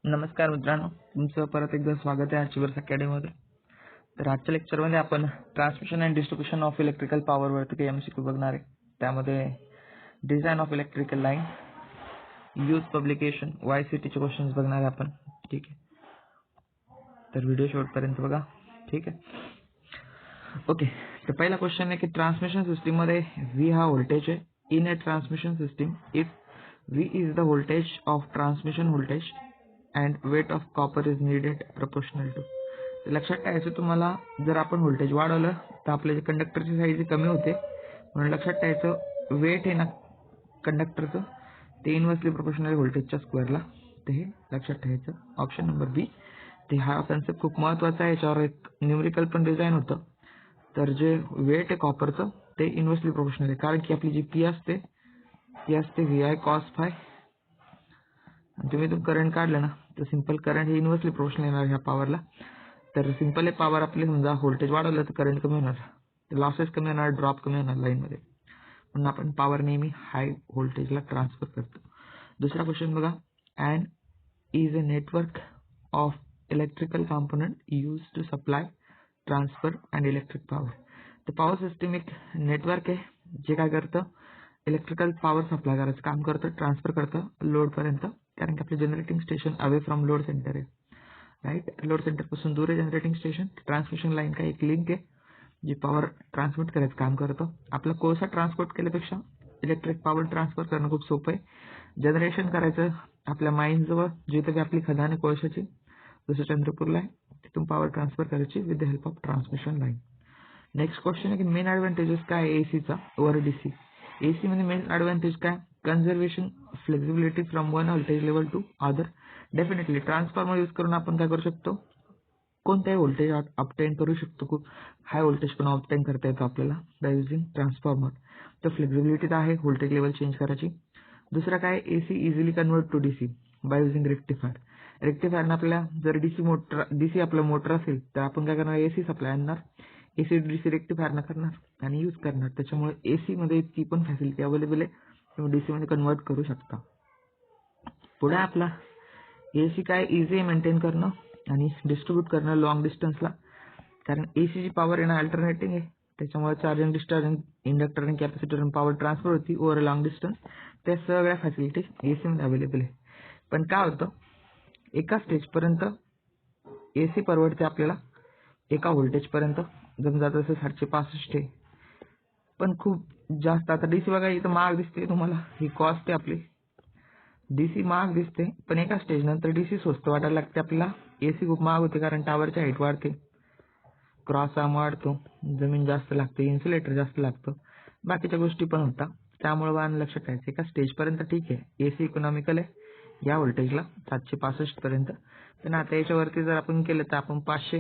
नमस्कार मित्रांनो, तुमचं परत एकदा स्वागत आहे अचिव्हर्स अकॅडमीमध्ये. तर आजच्या लेक्चरमध्ये आपण transmission and distribution of electrical power वरती काही एमसीक्यू बघणार आहे. त्यामध्ये design of electrical line, use publication, YCTचे क्वेश्चन्स बघणार आहे आपण. ठीक आहे, तर व्हिडिओ शेवटपर्यंत बघा. ठीक आहे, ओके. तर पहिला क्वेश्चन आहे की ट्रान्समिशन सिस्टीम मध्ये V हा व्होल्टेज आहे. In a transmission system if V is the voltage of transmission voltage and weight of copper is needed proportional to. लक्षात ठेवायचं तुम्हाला, जर आपण व्होल्टेज वाढवलं तर आपल्या जे कंडक्टरची साईज कमी होते, म्हणून लक्षात ठेवायचं वेट आहे ना कंडक्टरचं ते इन्व्हर्सली प्रोपोर्शनल व्होल्टेजच्या स्क्वेअरला. ते हे लक्षात ठेवायचं. ऑप्शन नंबर बी. ते हा कन्सेप्ट खूप महत्त्वाचा आहे, याच्यावर एक न्यूमेरिकल पण डिझाईन होतं. तर जे वेट आहे कॉपरचं ते इन्व्हर्सली प्रोपोर्शनल आहे, कारण की आपली जी पी असते ती असते VI cos phi. तुम्ही तो करंट काढलं ना तर सिंपल करंट हे इन्व्हर्सली प्रोपोर्शनल येणार ह्या पॉवरला. तर सिंपल आहे पॉवर आपली, समजा व्होल्टेज वाढवलं तर करंट कमी होणार, लॉसेस कमी होणार, ड्रॉप कमी होणार लाईनमध्ये, म्हणून आपण पॉवर नेहमी हाय व्होल्टेजला ट्रान्सफर करतो. दुसरा क्वेश्चन बघा. And is a network of electrical component use to supply, transfer and electric power. तर पॉवर सिस्टीम एक नेटवर्क आहे जे काय करतं, इलेक्ट्रिकल पॉवर सप्लाय करायचं काम करतं, ट्रान्सफर करतं लोडपर्यंत, कारण की आपले generating station away from load centre आहे. राईट, लोड सेंटर पासून दूर आहे जनरेटिंग स्टेशन. ट्रान्समिशन लाईन काय एक लिंक आहे जी पॉवर ट्रान्समिट करायचं काम करतं. आपला कोळसा ट्रान्सपोर्ट केल्यापेक्षा इलेक्ट्रिक पॉवर ट्रान्सफर करणं खूप सोपं आहे. जनरेशन करायचं आपल्या माइनजवळ, जिथे आपली खदान आहे कोळशाची, जसं चंद्रपूरला आहे, तिथून पॉवर ट्रान्सफर करायची with the help of transmission line. Next question आहे की मेन ॲडव्हान्टेजेस काय एसीचा ओव्हर डीसी. एसी मध्ये मेन ॲडव्हान्टेज काय, conservation flexibility from one voltage level to other. Definitely transformer use करून आपण काय करू शकतो, कोणत्याही व्होल्टेज ऑब्टेन करू शकतो. खूप हाय व्होल्टेज पण ऑब्टेन करता येतो आपल्याला बाय युझिंग ट्रान्सफॉर्मर. तर फ्लेक्झिबिलिटी तर आहे व्होल्टेज लेवल चेंज करायची. दुसरा काय, AC easily convert to DC by using rectifier. रेक्टिफायरनं आपल्याला जर डीसी आपलं मोटर असेल तर आपण काय करणार, एसी सप्लाय आणणार, एसी डीसी रेक्टिफायरनं करणार आणि यूज करणार. त्याच्यामुळे एसी मध्ये ती पण फॅसिलिटी अवेलेबल आहे, तुम्ही डीसी मध्ये कन्वर्ट करू शकता. पुढे आपला एसी काय इझी आहे मेंटेन करणं आणि डिस्ट्रीब्यूट करणं लॉंग डिस्टन्सला, कारण एसीची पॉवर आहे ना अल्टरनेटिंग आहे, त्याच्यामुळे चार्जिंग, डिस्चार्जिंग, इंडक्टर आणि कॅपॅसिटर पॉवर ट्रान्सफर होती ओव्हर लॉंग डिस्टन्स. त्या सगळ्या फॅसिलिटीज एसीमध्ये अवेलेबल आहे. पण काय होतं, एका स्टेजपर्यंत एसी परवडते आपल्याला, एका व्होल्टेजपर्यंत, समजा जसं 765 आहे, पण खूप जास्त. आता डीसी बघा इथं महाग दिसते तुम्हाला, ही कॉस्ट आहे आपली, डीसी महाग दिसते, पण एका स्टेज नंतर डीसी स्वस्त वाटायला लागते आपल्याला. एसी खूप महाग होते कारण टावरची हाईट वाढते, क्रॉस आर्म वाढतो, जमीन जास्त लागते, इन्सुलेटर जास्त लागतं, बाकीच्या गोष्टी पण होतात. त्यामुळे वाहन लक्षात ठेवायचं, एका स्टेजपर्यंत ठीक आहे एसी इकॉनॉमिकल आहे या व्होल्टेजला 765 पर्यंत. पण आता याच्यावरती जर आपण केलं तर आपण 500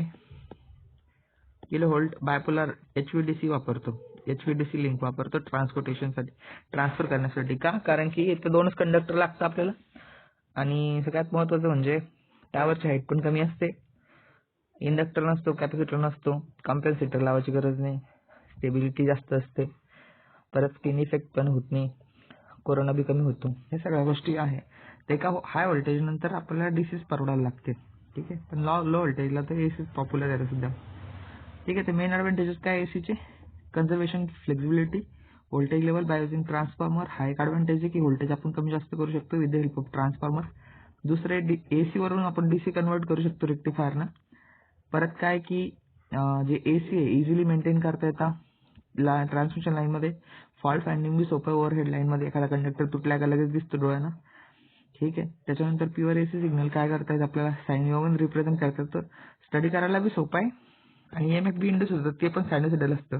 किलोव्होल्ट बायपोलर HVDC वापरतो, HVDC लिंक वापरतो ट्रान्सपोर्टेशनसाठी, ट्रान्सफर करण्यासाठी. का, कारण की इथं 2च कंडक्टर लागतं आपल्याला, आणि सगळ्यात महत्त्वाचं म्हणजे टावरची हाईट पण कमी असते, इंडक्टर नसतो, कॅपॅसिटर नसतो, कॉम्पेन्सेटर लावायची गरज नाही, स्टेबिलिटी जास्त असते, परत स्किन इफेक्ट पण होत नाही, कोरोना बी कमी होतो. हे सगळ्या गोष्टी आहे. ते एका हाय व्होल्टेज नंतर आपल्याला डीसीच परवडायला लागते. ठीक आहे, पण लो व्होल्टेजला तर एसीच पॉप्युलर आहे सुद्धा. ठीक आहे, ते मेन ॲडव्हान्टेजेस काय एसीचे, conservation, flexibility, voltage level by using transformer. हा एक ॲडव्हान्टेज आहे की व्होल्टेज आपण कमी जास्त करू शकतो with the help of transformer. दुसरे एसी वरून आपण डीसी कन्वर्ट करू शकतो रेक्टिफायरनं. परत काय की जे एसी आहे इझिली मेंटेन करता येतात ट्रान्समिशन लाईनमध्ये. फॉल्ट फाइंडिंग बी सोपं, ओव्हरहेड लाईनमध्ये एखादा कंडक्टर तुटला का लगेच दिसतो डोळ्यांना. ठीक आहे, त्याच्यानंतर प्युअर एसी सिग्नल काय करतायत आपल्याला साइन वेव्हमध्ये रिप्रेझेंट करतात, तर स्टडी करायला बी सोपं आहे. आणि EMF बी इंड्यूस होतं, ते पण सायनोसॉइडल असतं.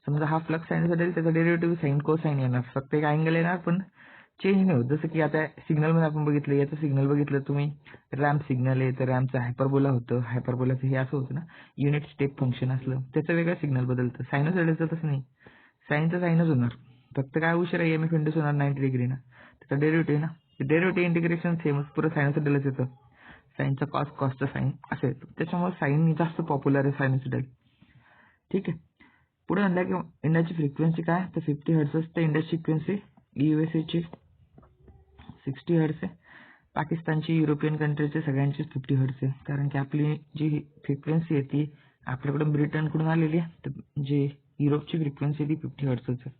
समजा हा फ्लक्स सायनोसॉइडल, त्याचा डेरिव्हेटिव्ह साइन कोसाइन येणार, फक्त एक अँगल येणार पण चेंज नाही होत. जसं की आता सिग्नलमध्ये आपण बघितलं, याचं सिग्नल बघितलं तुम्ही, रॅम्प सिग्नल आहे तर रॅम्पचं हायपरबोला होतं, हायपरबोलाचं हे असं होतं ना, युनिट स्टेप फंक्शन असलं त्याचं वेगळं सिग्नल बदलतं. सायनोसॉइडलचं तसं नाही, साईनचं साईनच होणार, फक्त काय उशिरा EMF इंड्यूस होणार 90 डिग्रीनं, त्याचा डेरिव्हेटिव्ह ना, डेरिव्हेटिव्ह इंटिग्रेशन सेमच, पुरं सायनोसॉइडलच येतं, साईनचा कॉस, कॉसचा साईन असं येतं. त्याच्यामुळे साईन जास्त पॉप्युलर आहे सायनोसॉइडल. ठीक आहे, पुढे म्हणलं की इंडसची फ्रिक्वेन्सी काय, तर 50 हर्ट्झ असते इंडसची फ्रिक्वेन्सी. USAची 60 हर्ट्झ आहे. पाकिस्तानची, युरोपियन कंट्रीचे सगळ्यांचीच 50 हर्ट्ज आहे, कारण की आपली जी फ्रिक्वेन्सी आहे ती आपल्याकडून ब्रिटनकडून आलेली आहे, तर जे युरोपची फ्रिक्वेन्सी ती 50 हर्ट्जच आहे.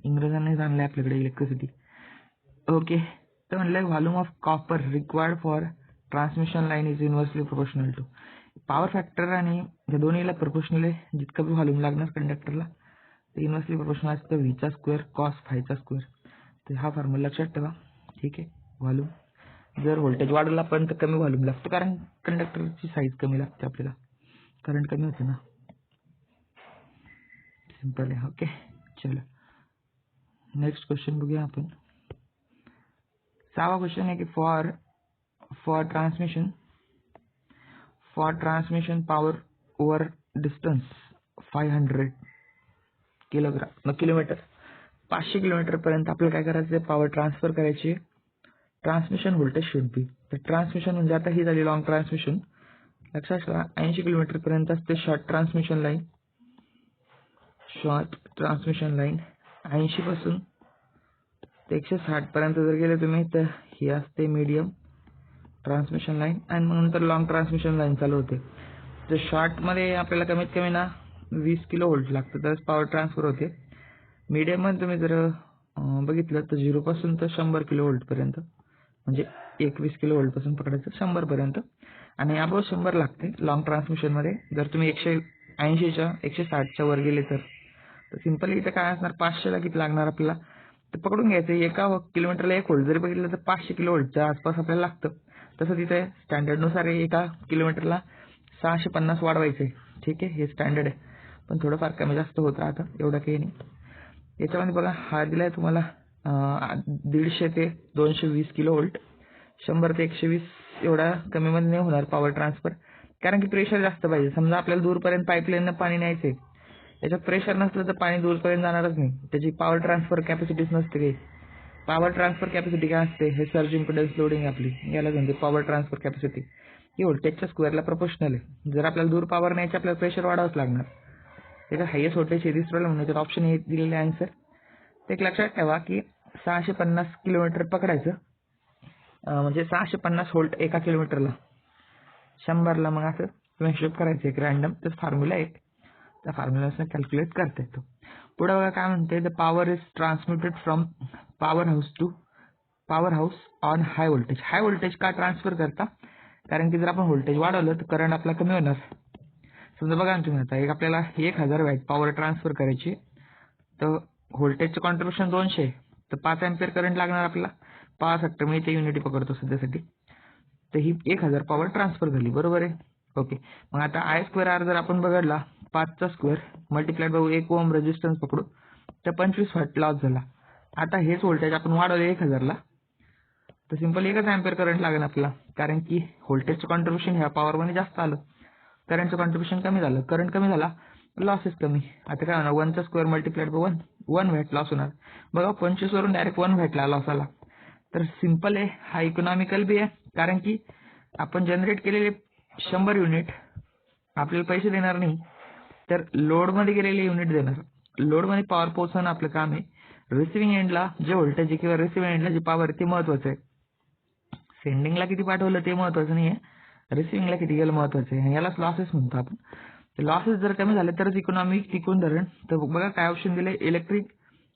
इंग्रजांनी आणले आपल्याकडे इलेक्ट्रिसिटी. ओके, तर म्हणलं volume of copper required for transmission line is inversely proportional to. Power factor आणि या दोन्हीला प्रोपोर्शनल आहे, जितका बी व्हॉल्यूम लागणार कंडक्टरला ते इन्व्हर्सली प्रोपोर्शनल असतं व्हीचा स्क्वेअर कॉस फायचा स्क्वेअर. तर हा फॉर्म्युला लक्षात ठेवा. ठीक आहे. व्हॉल्यूम जर व्होल्टेज वाढवला पण तर कमी व्हॉल्यूम लागतं, कारण कंडक्टरची साईज कमी लागते, आपल्याला करंट कमी होते ना. सिंपल आहे. ओके, चलो नेक्स्ट क्वेश्चन बघूया आपण. 6वा क्वेश्चन आहे की for transmission power over distance 500 kilometre 500 kilometre पर्यंत आपल्याला काय करायचं, पॉवर ट्रान्सफर करायची. Transmission voltage should be. तर ट्रान्समिशन म्हणजे आता ही झाली लॉंग ट्रान्समिशन. लक्षात ठेवा 80 किलोमीटर पर्यंत असते शॉर्ट ट्रान्समिशन लाईन. 80 पासून ते 160 पर्यंत जर गेले तुम्ही तर ही असते मीडियम ट्रान्समिशन लाईन, आणि मग नंतर लॉंग ट्रान्समिशन लाईन चालू होते. तर शॉर्टमध्ये आपल्याला कमीत कमी ना 20 किलो व्होल्ट लागतं, तरच पॉवर ट्रान्सफर होते. मीडियममध्ये तुम्ही जर बघितलं तर 0 पासून तर 100 किलो व्होल्टपर्यंत, म्हणजे 21 किलो व्होल्टपासून पकडायचं 100 पर्यंत, आणि अबव 100 लागते लॉंग ट्रान्समिशनमध्ये. जर तुम्ही 180च्या 160च्या वर गेले तर सिंपली इथं काय असणार, 500ला किती लागणार आपल्याला तर पकडून घ्यायचं. एका किलोमीटरला 1 व्होल्ट जरी बघितलं तर 500 किलो व्होल्टच्या आसपास आपल्याला लागतं. तसं तिथे स्टँडर्डनुसार एका किलोमीटरला 650 वाढवायचे. ठीक आहे, हे स्टँडर्ड आहे, पण थोडंफार कमी जास्त होत राहतं, एवढं काही नाही. याच्यामध्ये बघा हा दिलाय तुम्हाला 150 ते 220 किलो व्होल्ट. 100 ते 120 एवढा कमीमध्ये नाही होणार पॉवर ट्रान्सफर, कारण की प्रेशर जास्त पाहिजे. समजा आपल्याला दूरपर्यंत पाईपलाईननं पाणी न्यायचंय, याच्यात प्रेशर नसलं तर पाणी दूरपर्यंत जाणारच नाही, त्याची पॉवर ट्रान्सफर कॅपॅसिटीच नसते काही. पॉवर ट्रान्सफर कॅपॅसिटी काय असते, हे सर्ज इम्पिडन्स लोडिंग आपली, याला म्हणजे पॉवर ट्रान्सफर कॅपॅसिटी ही व्होल्टेजच्या स्क्वेअरला प्रोपोर्शनल आहे. जर आपल्याला दूर पॉवर न्यायची आपल्याला प्रेशर वाढावंच लागणार. त्याचा हायएस्ट व्होल्टेज सिरीज प्रॉब्लेम म्हणजे ऑप्शन हे दिलेले आन्सर. ते एक लक्षात ठेवा की 650 किलोमीटर पकडायचं, म्हणजे 650 व्होल्ट एका किलोमीटरला 100ला. मग असं तुम्ही हिशोब करायचं एक रॅन्डम, तर फॉर्म्युला एक त्या फॉर्म्युलानुसार कॅल्क्युलेट करता येतो. पुढे बघा काय म्हणते, the power is transmitted from power house to power house on high voltage. High voltage का ट्रान्सफर करता, कारण की जर आपण व्होल्टेज वाढवलं तर करंट आपला कमी होणार. समजा बघा ना तुम्ही, आता एक आपल्याला 1000 वॅट पॉवर ट्रान्सफर करायची, तर व्होल्टेजचं कॉन्ट्रीब्युशन 200, तर 5 अँपियर करंट लागणार आपल्याला. पॉवर फॅक्टर मी इथे युनिटी पकडतो सध्यासाठी. तर ही 1000 पॉवर ट्रान्सफर झाली, बरोबर आहे. ओके, मग आता I2R जर आपण बघडला 5चा square multiplied by 1 ohm resistance पकडू, तर 25 वॅट लॉस झाला. आता हेच व्होल्टेज आपण वाढवले 1000ला, तर सिंपल 1 अँपियर करंट लागेल आपल्याला, कारण की व्होल्टेजचं कॉन्ट्रीब्युशन ह्या पॉवरमध्ये जास्त आलं, करंटचं कॉन्ट्रीब्युशन कमी झालं. करंट कमी झाला, लॉसेस कमी. आता काय होणार, 1चा square multiplied by 1 watt loss होणार. बघा 25 वरून डायरेक्ट 1 वॅटला लॉस आला. तर सिंपल आहे, हा इकॉनॉमिकल बी आहे, कारण की आपण जनरेट केलेले 100 युनिट आपल्याला पैसे देणार नाही, तर लोडमध्ये गेलेले युनिट देणार. लोडमध्ये पॉवर पोहोचवणं आपलं काम आहे. रिसिव्हिंग एंडला जे व्होल्टेज आहे किंवा रिसिव्हिंग एंडला जी पॉवर आहे ते महत्वाचं आहे. सेंडिंगला किती पाठवलं ते महत्वाचं नाही आहे, रिसिव्हिंगला किती गेलं महत्वाचं आहे. यालाच लॉसेस म्हणतो आपण. लॉसेस जर कमी झाले तरच इकॉनॉमी टिकून धरण. तर बघा काय ऑप्शन दिले, इलेक्ट्रिक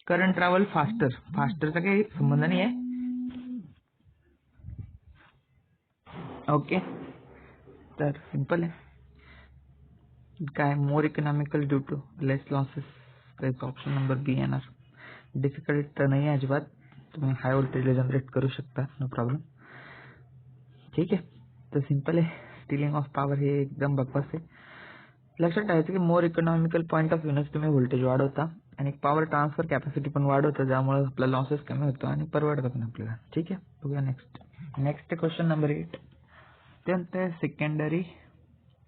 करंट ट्रॅव्हल फास्टर. फास्टरचा काही संबंध नाही आहे. ओके, तर सिंपल आहे काय, more economical due to less losses. तर ऑप्शन नंबर बी येणार. डिफिकल्ट तर नाही आहे अजिबात, तुम्ही हाय व्होल्टेजला जनरेट करू शकता, नो प्रॉब्लेम. ठीक आहे, तर सिंपल आहे. स्टीलिंग ऑफ पॉवर हे एकदम बकवास आहे. लक्षात ठेवायचं की मोर इकॉनॉमिकल पॉईंट ऑफ व्ह्यूनच तुम्ही व्होल्टेज वाढवता आणि पॉवर ट्रान्सफर कॅपॅसिटी पण वाढवता, ज्यामुळे आपला लॉसेस कमी होतो आणि परवडतं पण आपल्याला. ठीक आहे, बघूया नेक्स्ट क्वेश्चन नंबर 8. ते म्हणते secondary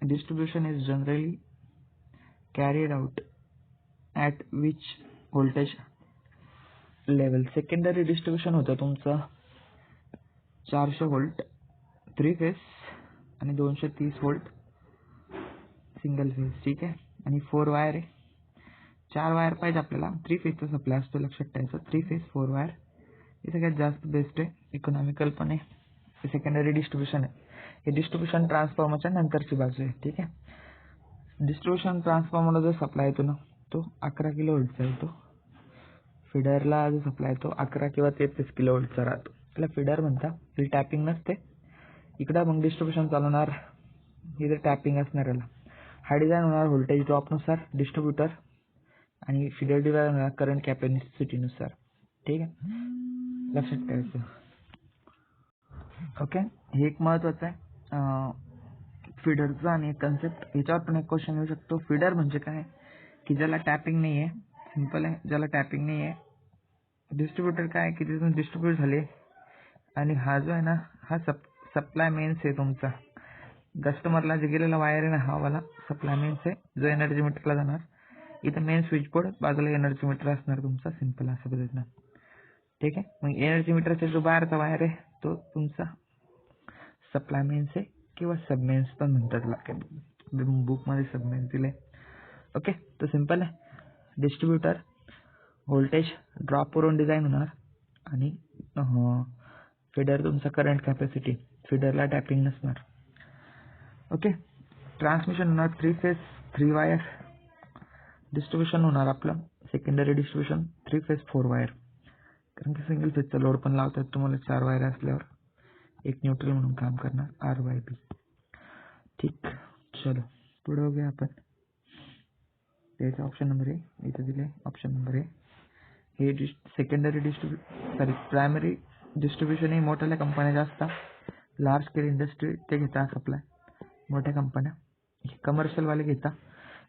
distribution is generally carried out at which voltage level. Secondary distribution होतं तुमचं 400 व्होल्ट 3 फेज आणि 230 व्होल्ट सिंगल फेज. ठीक आहे, आणि 4 वायर आहे. 4 वायर पाहिजे आपल्याला. 3 फेजचा सप्लाय असतो, लक्षात ठेवायचं. 3 फेज 4 वायर हे सगळ्यात जास्त बेस्ट आहे, इकॉनॉमिकल पण आहे. हे सेकंडरी डिस्ट्रीब्युशन आहे. हे डिस्ट्रीब्युशन ट्रान्सफॉर्मरच्या नंतरची बाजू आहे. ठीक आहे. डिस्ट्रीब्युशन ट्रान्सफॉर्मरला जो सप्लाय येतो ना तो 11 किलो व्होल्टचा येतो. फिडरला जो सप्लाय येतो 11 किंवा 33 किलो व्होल्टचा राहतो. त्याला फिडर म्हणता. ही टॅपिंग नसते. इकडं मग डिस्ट्रीब्युशन चालवणार, इथे टॅपिंग असणार. याला हा डिझाईन होणार व्होल्टेज ड्रॉपनुसार डिस्ट्रीब्युटर आणि फिडर डिझाईन होणार करंट कॅपॅसिटीनुसार. ठीक आहे, लक्षात ठेवायचं. ओके, हे एक महत्वाचं आहे फिडरचा आणि एक कन्सेप्ट. याच्यावर पण एक क्वेश्चन येऊ शकतो. फिडर म्हणजे काय की ज्याला टॅपिंग नाही आहे, सिंपल आहे, ज्याला टॅपिंग नाही आहे. डिस्ट्रीब्युटर काय की तिथून डिस्ट्रीब्यूट झाले आणि हा जो आहे ना हा सप्लाय मेन्स आहे तुमचा. कस्टमरला जे गेलेला वायर आहे ना हा वाला सप्लाय मेन्स आहे जो एनर्जी मीटरला जाणार. इथं मेन स्विच बोर्ड, बाजूला एनर्जी मीटर असणार तुमचा, सिंपल असं पद्धतीनं. ठीक आहे, मग एनर्जी मीटरचा जो बाहेरचा वायर आहे तो तुमचा सप्लाय मेन्स आहे किंवा सबमेन्स पण म्हणतात. बुकमध्ये सबमेन्स दिले. ओके, तो सिंपल आहे. डिस्ट्रीब्युटर व्होल्टेज ड्रॉपवरून डिझाईन होणार आणि फिडर तुमचा करंट कॅपॅसिटी. फिडरला टॅपिंग नसणार. ओके, ट्रान्समिशन होणार 3 फेज 3 वायर. डिस्ट्रीब्युशन होणार आपलं सेकंडरी डिस्ट्रीब्युशन 3 फेज 4 वायर. कारण की सिंगल फेजचा लोड पण लावतात तुम्हाला 4 वायर असल्यावर. एक न्यूट्रल म्हणून काम करणार RYB. ठीक, चलो पुढे बघूया आपण. त्याचा ऑप्शन नंबर आहे इथे दिले. ऑप्शन नंबर आहे हे सेकंडरी प्रायमरी डिस्ट्रीब्युशन हे मोठ्या कंपन्या जास्त लार्ज स्केल इंडस्ट्री ते घेतात सप्लाय. मोठ्या कंपन्या कमर्शियलवाले घेतात.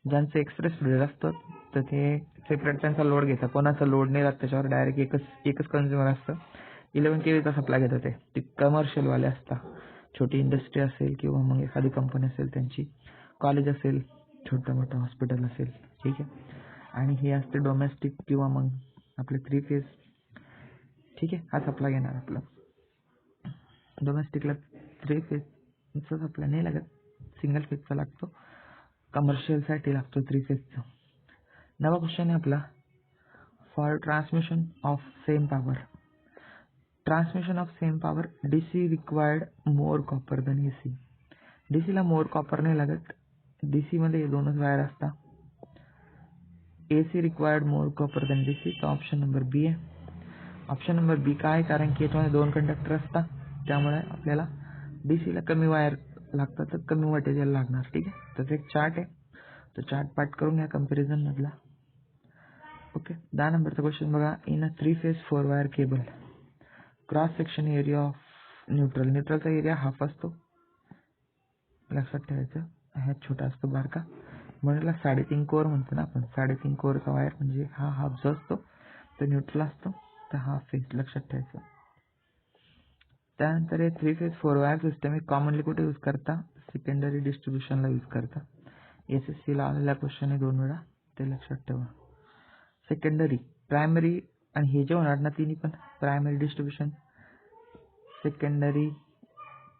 ज्यांचं एक्सप्रेस फीडर असतं तर ते सेपरेट त्यांचा लोड घेतात. कोणाचा लोड नाही राहत त्याच्यावर, डायरेक्ट एकच कंझ्युमर असतं. 11 kVचा सप्लाय घेतात. ते कमर्शियलवाले असतात. छोटी इंडस्ट्री असेल किंवा मग एखादी कंपनी असेल त्यांची, कॉलेज असेल, छोटं मोठं हॉस्पिटल असेल. ठीक आहे, आणि हे असते डोमेस्टिक किंवा मग आपले 3 फेज. ठीक आहे, हा सप्लाय घेणार आपला. डोमेस्टिकला 3 फेजचा सप्लाय नाही लागत, सिंगल फेजचा लागतो. कमर्शियलसाठी लागतो 3 फेजचा. नवा क्वेश्चन आहे आपला. For transmission of same power, transmission of same power DC required more copper than AC. DCला मोर कॉपर नाही लागत. DC मध्ये 2च वायर असतात. AC required more copper than DC. तर ऑप्शन नंबर बी आहे. ऑप्शन नंबर बी काय, कारण की याच्यामध्ये 2 कंडक्टर असतात त्यामुळे आपल्याला DCला कमी वायर लागतात तर कमी वोल्टेज लागणार. ठीक आहे, तर एक चार्ट आहे, तो चार्ट पाठ करून घ्या कंपॅरिझन मधला. ओके, 10 नंबरचा क्वेश्चन बघा. In a 3 phase 4 wire cable cross section area of neutral. न्यूट्रलचा एरिया हाफ असतो, लक्षात ठेवायचं. हा छोटा असतो बारका, म्हणून 3.5 कोर म्हणतो ना आपण. 3.5 कोरचा वायर म्हणजे हा हाफ जो असतो तो न्यूट्रल असतो, तर हा फेज, लक्षात ठेवायचं. त्यानंतर हे 3 फेज 4 वायर सिस्टम हे कॉमनली कुठे यूज करता, सेकंडरी डिस्ट्रीब्युशनला यूज करता. SSCला आलेला क्वेश्चन आहे 2 वेळा, ते लक्षात ठेवा. सेकंडरी, प्रायमरी आणि हे जे होणार ना तिन्ही पण प्रायमरी डिस्ट्रीब्युशन, सेकंडरी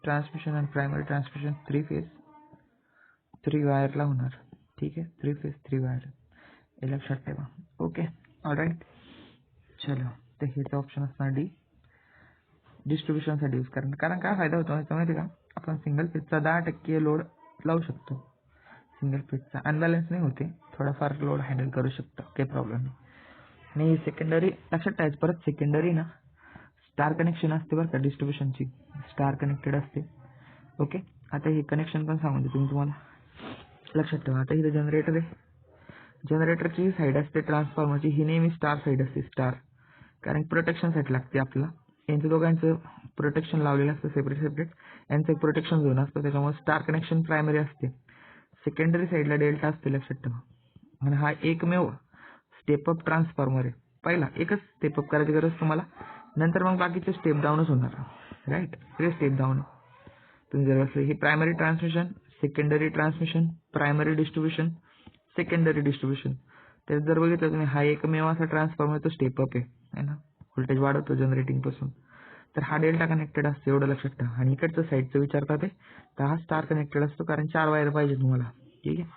ट्रान्समिशन आणि प्रायमरी ट्रान्समिशन 3 फेज 3 वायरला होणार. ठीक आहे, 3 फेज 3 वायर हे लक्षात ठेवा. ओके, ऑलराईट, चलो. तर हेचा ऑप्शन असणार डी, डिस्ट्रीब्युशनसाठी यूज करणार. कारण काय फायदा होतो याचा माहिती का, आपण सिंगल फेजचा 10% लोड लावू शकतो. सिंगल फेजचा अनबॅलन्स नाही होते, थोडाफार लोड हँडल करू शकतो, काही प्रॉब्लेम नाही. आणि सेकंडरी लक्षात ठेवायचं. परत सेकंडरी ना स्टार कनेक्शन असते बरं का, डिस्ट्रीब्युशनची स्टार कनेक्टेड असते. ओके, आता हे कनेक्शन पण सांगून देतो मी तुम्हाला, लक्षात ठेवा. आता इथे जनरेटर आहे. जनरेटरची साईड असते ट्रान्सफॉर्मरची, ही नेहमी स्टार साईड असते, स्टार. कारण प्रोटेक्शनसाठी लागते आपल्याला. यांचं दोघांचं प्रोटेक्शन लावलेलं असतं सेपरेट. यांचं एक प्रोटेक्शन झोन असतं, त्याच्यामुळे स्टार कनेक्शन प्रायमरी असते. सेकंडरी साईडला डेल्टा असते, लक्षात ठेवा. आणि हा एकमेव स्टेपअप ट्रान्सफॉर्मर आहे. पहिला एकच स्टेपअप करायची गरज तुम्हाला, नंतर मग बाकीचे स्टेप डाऊनच होणार. राईट, हे स्टेप डाऊन तुम्ही जर असले. ही primary transmission, secondary transmission, primary distribution, secondary distribution. त्यात जर बघितलं तुम्ही हा एकमेव असा ट्रान्सफॉर्मर तो स्टेपअप आहे ना, व्होल्टेज वाढवतो जनरेटिंग पासून. तर हा डेल्टा कनेक्टेड असतो, एवढं लक्षात ठेवा. आणि इकडचं साईडचं विचारतात ते, तर हा स्टार कनेक्टेड असतो, कारण 4 वायर पाहिजे तुम्हाला. ठीक आहे,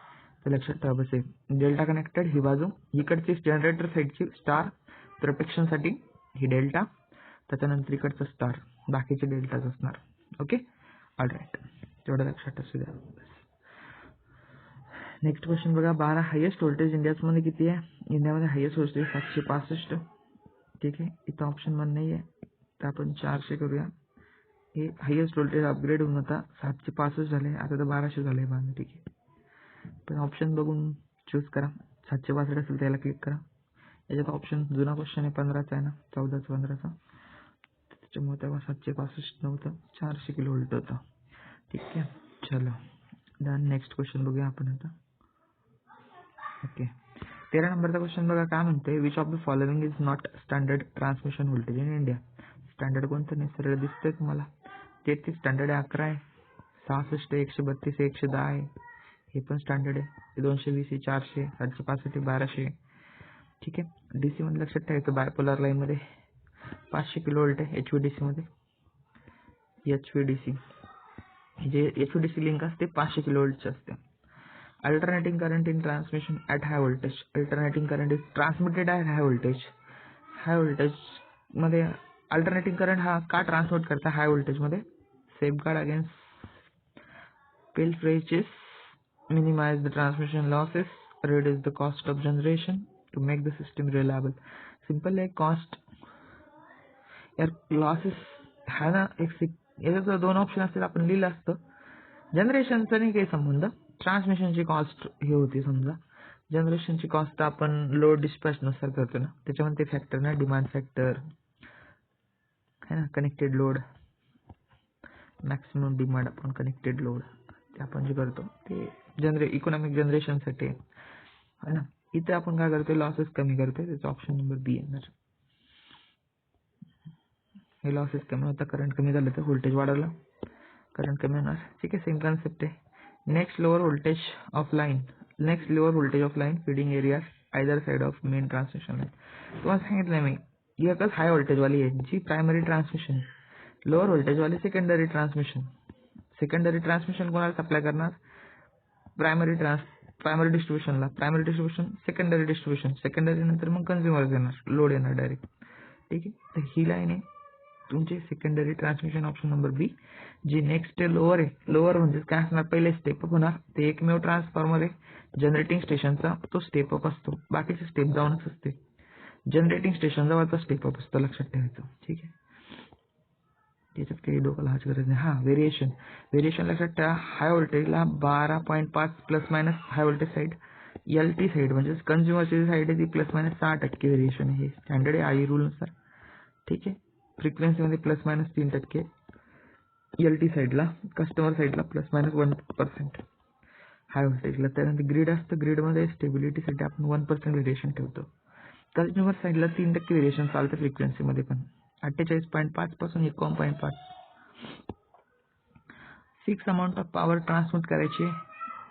तर लक्षात ठेवा. बस आहे डेल्टा कनेक्टेड. ही बाजू इकडची जनरेटर साईडची स्टार प्रोटेक्शनसाठी ही डेल्टा, त्याच्यानंतर इकडचं स्टार, बाकीचे डेल्टाच असणार. ओके, ऑलराईट, तेवढं लक्षात असू द्या. नेक्स्ट क्वेश्चन बघा. 12 हायेस्ट व्होल्टेज इंडियामध्ये किती आहे? इंडियामध्ये हायेस्ट व्होल्टेज 765. ठीक आहे, इथं ऑप्शन 1 नाही आहे, तर आपण 400 करूया. हे हायेस्ट व्होल्टेज अपग्रेड होऊन आता 765 झाले, आता तर 1200 झाले बांधे. ठीक आहे, पण ऑप्शन बघून चूज करा. 762 असेल त्याला क्लिक करा. याच्यात ऑप्शन जुना क्वेश्चन आहे 15चा आहे ना, 14चा 15चा, त्याच्यामुळे तेव्हा 765 नव्हतं, 400 किलो व्होल्ट होतं. ठीक आहे, चलो डन. नेक्स्ट क्वेश्चन बघूया आपण आता. ओके, 13 नंबरचा क्वेश्चन बघा. काय म्हणते? Which of the following is not standard transmission voltage in India? Standard कोणतं नाही, सरळ दिसतंय तुम्हाला. 33 स्टँडर्ड आहे, 11 आहे, 66 आहे, 132 आहे, 110 आहे, हे पण स्टँडर्ड आहे, 220 आहे, 400, 765, 1200. ठीक आहे, डीसी मध्ये लक्षात ठेवायचं, बायपोलर लाईन मध्ये 500 किलो व्होल्ट आहे. HVDC मध्ये HVDC जे HVDC लिंक असते 500 किलो व्होल्टची असते. Alternating current in transmission at high voltage. Alternating current is transmitted at high voltage. High voltage मध्ये अल्टरनेटिंग करंट हा का ट्रान्समिट करता हाय व्होल्टेज मध्ये? Safeguard against pilferages, minimize the transmission losses, reduce the cost of generation to make the system reliable. Simple आहे, cost यार losses है ना. याच्यात 2 ऑप्शन असतील, आपण लिहिलं असतं. जनरेशनचा नाही काही संबंध, ट्रान्समिशनची कॉस्ट हे होती. समजा जनरेशनची कॉस्ट आपण लोड डिस्पॅच नुसार करतो ना, त्याच्यामध्ये ते फॅक्टर ना, डिमांड फॅक्टर है ना, कनेक्टेड लोड, मॅक्सिमम डिमांड आपण कनेक्टेड लोड, ते आपण जे करतो ते इकॉनॉमिक जनरेशनसाठी है ना. इथे आपण काय करतोय, लॉसेस कमी करतोय, त्याचा ऑप्शन नंबर बी येणार. हे लॉसेस कमी होता, करंट कमी झालं तर व्होल्टेज वाढवलं, करंट कमी होणार. ठीक आहे, सेम कॉन्सेप्ट आहे. Next lower voltage of line feeding area either side of main transmission line. तुम्हाला सांगितलं मी, एकच हाय व्होल्टेजवाली आहे जी प्रायमरी ट्रान्समिशन, लोअर व्होल्टेजवाली सेकंडरी ट्रान्समिशन. सेकंडरी ट्रान्समिशन कोणाला सप्लाय करणार? प्रायमरी डिस्ट्रीब्युशनला. Primary distribution, secondary distribution, secondary नंतर मग कन्झ्युमर येणार, लोड येणार डायरेक्ट. ठीक आहे, तर ही लाईन आहे तुमचे सेकंडरी ट्रान्समिशन, ऑप्शन नंबर बी. जी नेक्स्ट लोअर आहे, लोअर म्हणजे काय असणार, पहिले स्टेप अप होणार, ते एकमेव ट्रान्सफॉर्मर आहे जनरेटिंग स्टेशनचा, तो स्टेप अप असतो, बाकीचे स्टेप डाऊनच असते. जनरेटिंग स्टेशन जवळचा स्टेप अप असतो, लक्षात ठेवायचं. ठीक आहे, त्याच्यात काही डोकं लावायची गरज नाही. हां, व्हेरिएशन लक्षात ठेवा. हाय व्होल्टेजला 12.5 plus minus high voltage side, LT side म्हणजे कन्झ्युमरची साईड आहे ती प्लस मायनस 6% व्हेरिएशन आहे, स्टँडर्ड आहे आई रूलनुसार. ठीक आहे, फ्रिक्वेन्सीमध्ये प्लस मायनस 3%, LT साईडला, कस्टमर साईडला प्लस मायनस 1% हाय व्होल्टेजला. त्यानंतर ग्रीड असतं, ग्रीडमध्ये स्टेबिलिटीसाठी आपण 1% व्हेरिएशन ठेवतो. कन्झ्युमर साईडला 3% व्हेरिएशन चालतं फ्रिक्वेन्सीमध्ये पण, 48.5 पासून 51.5. Fix amount of power transmit करायची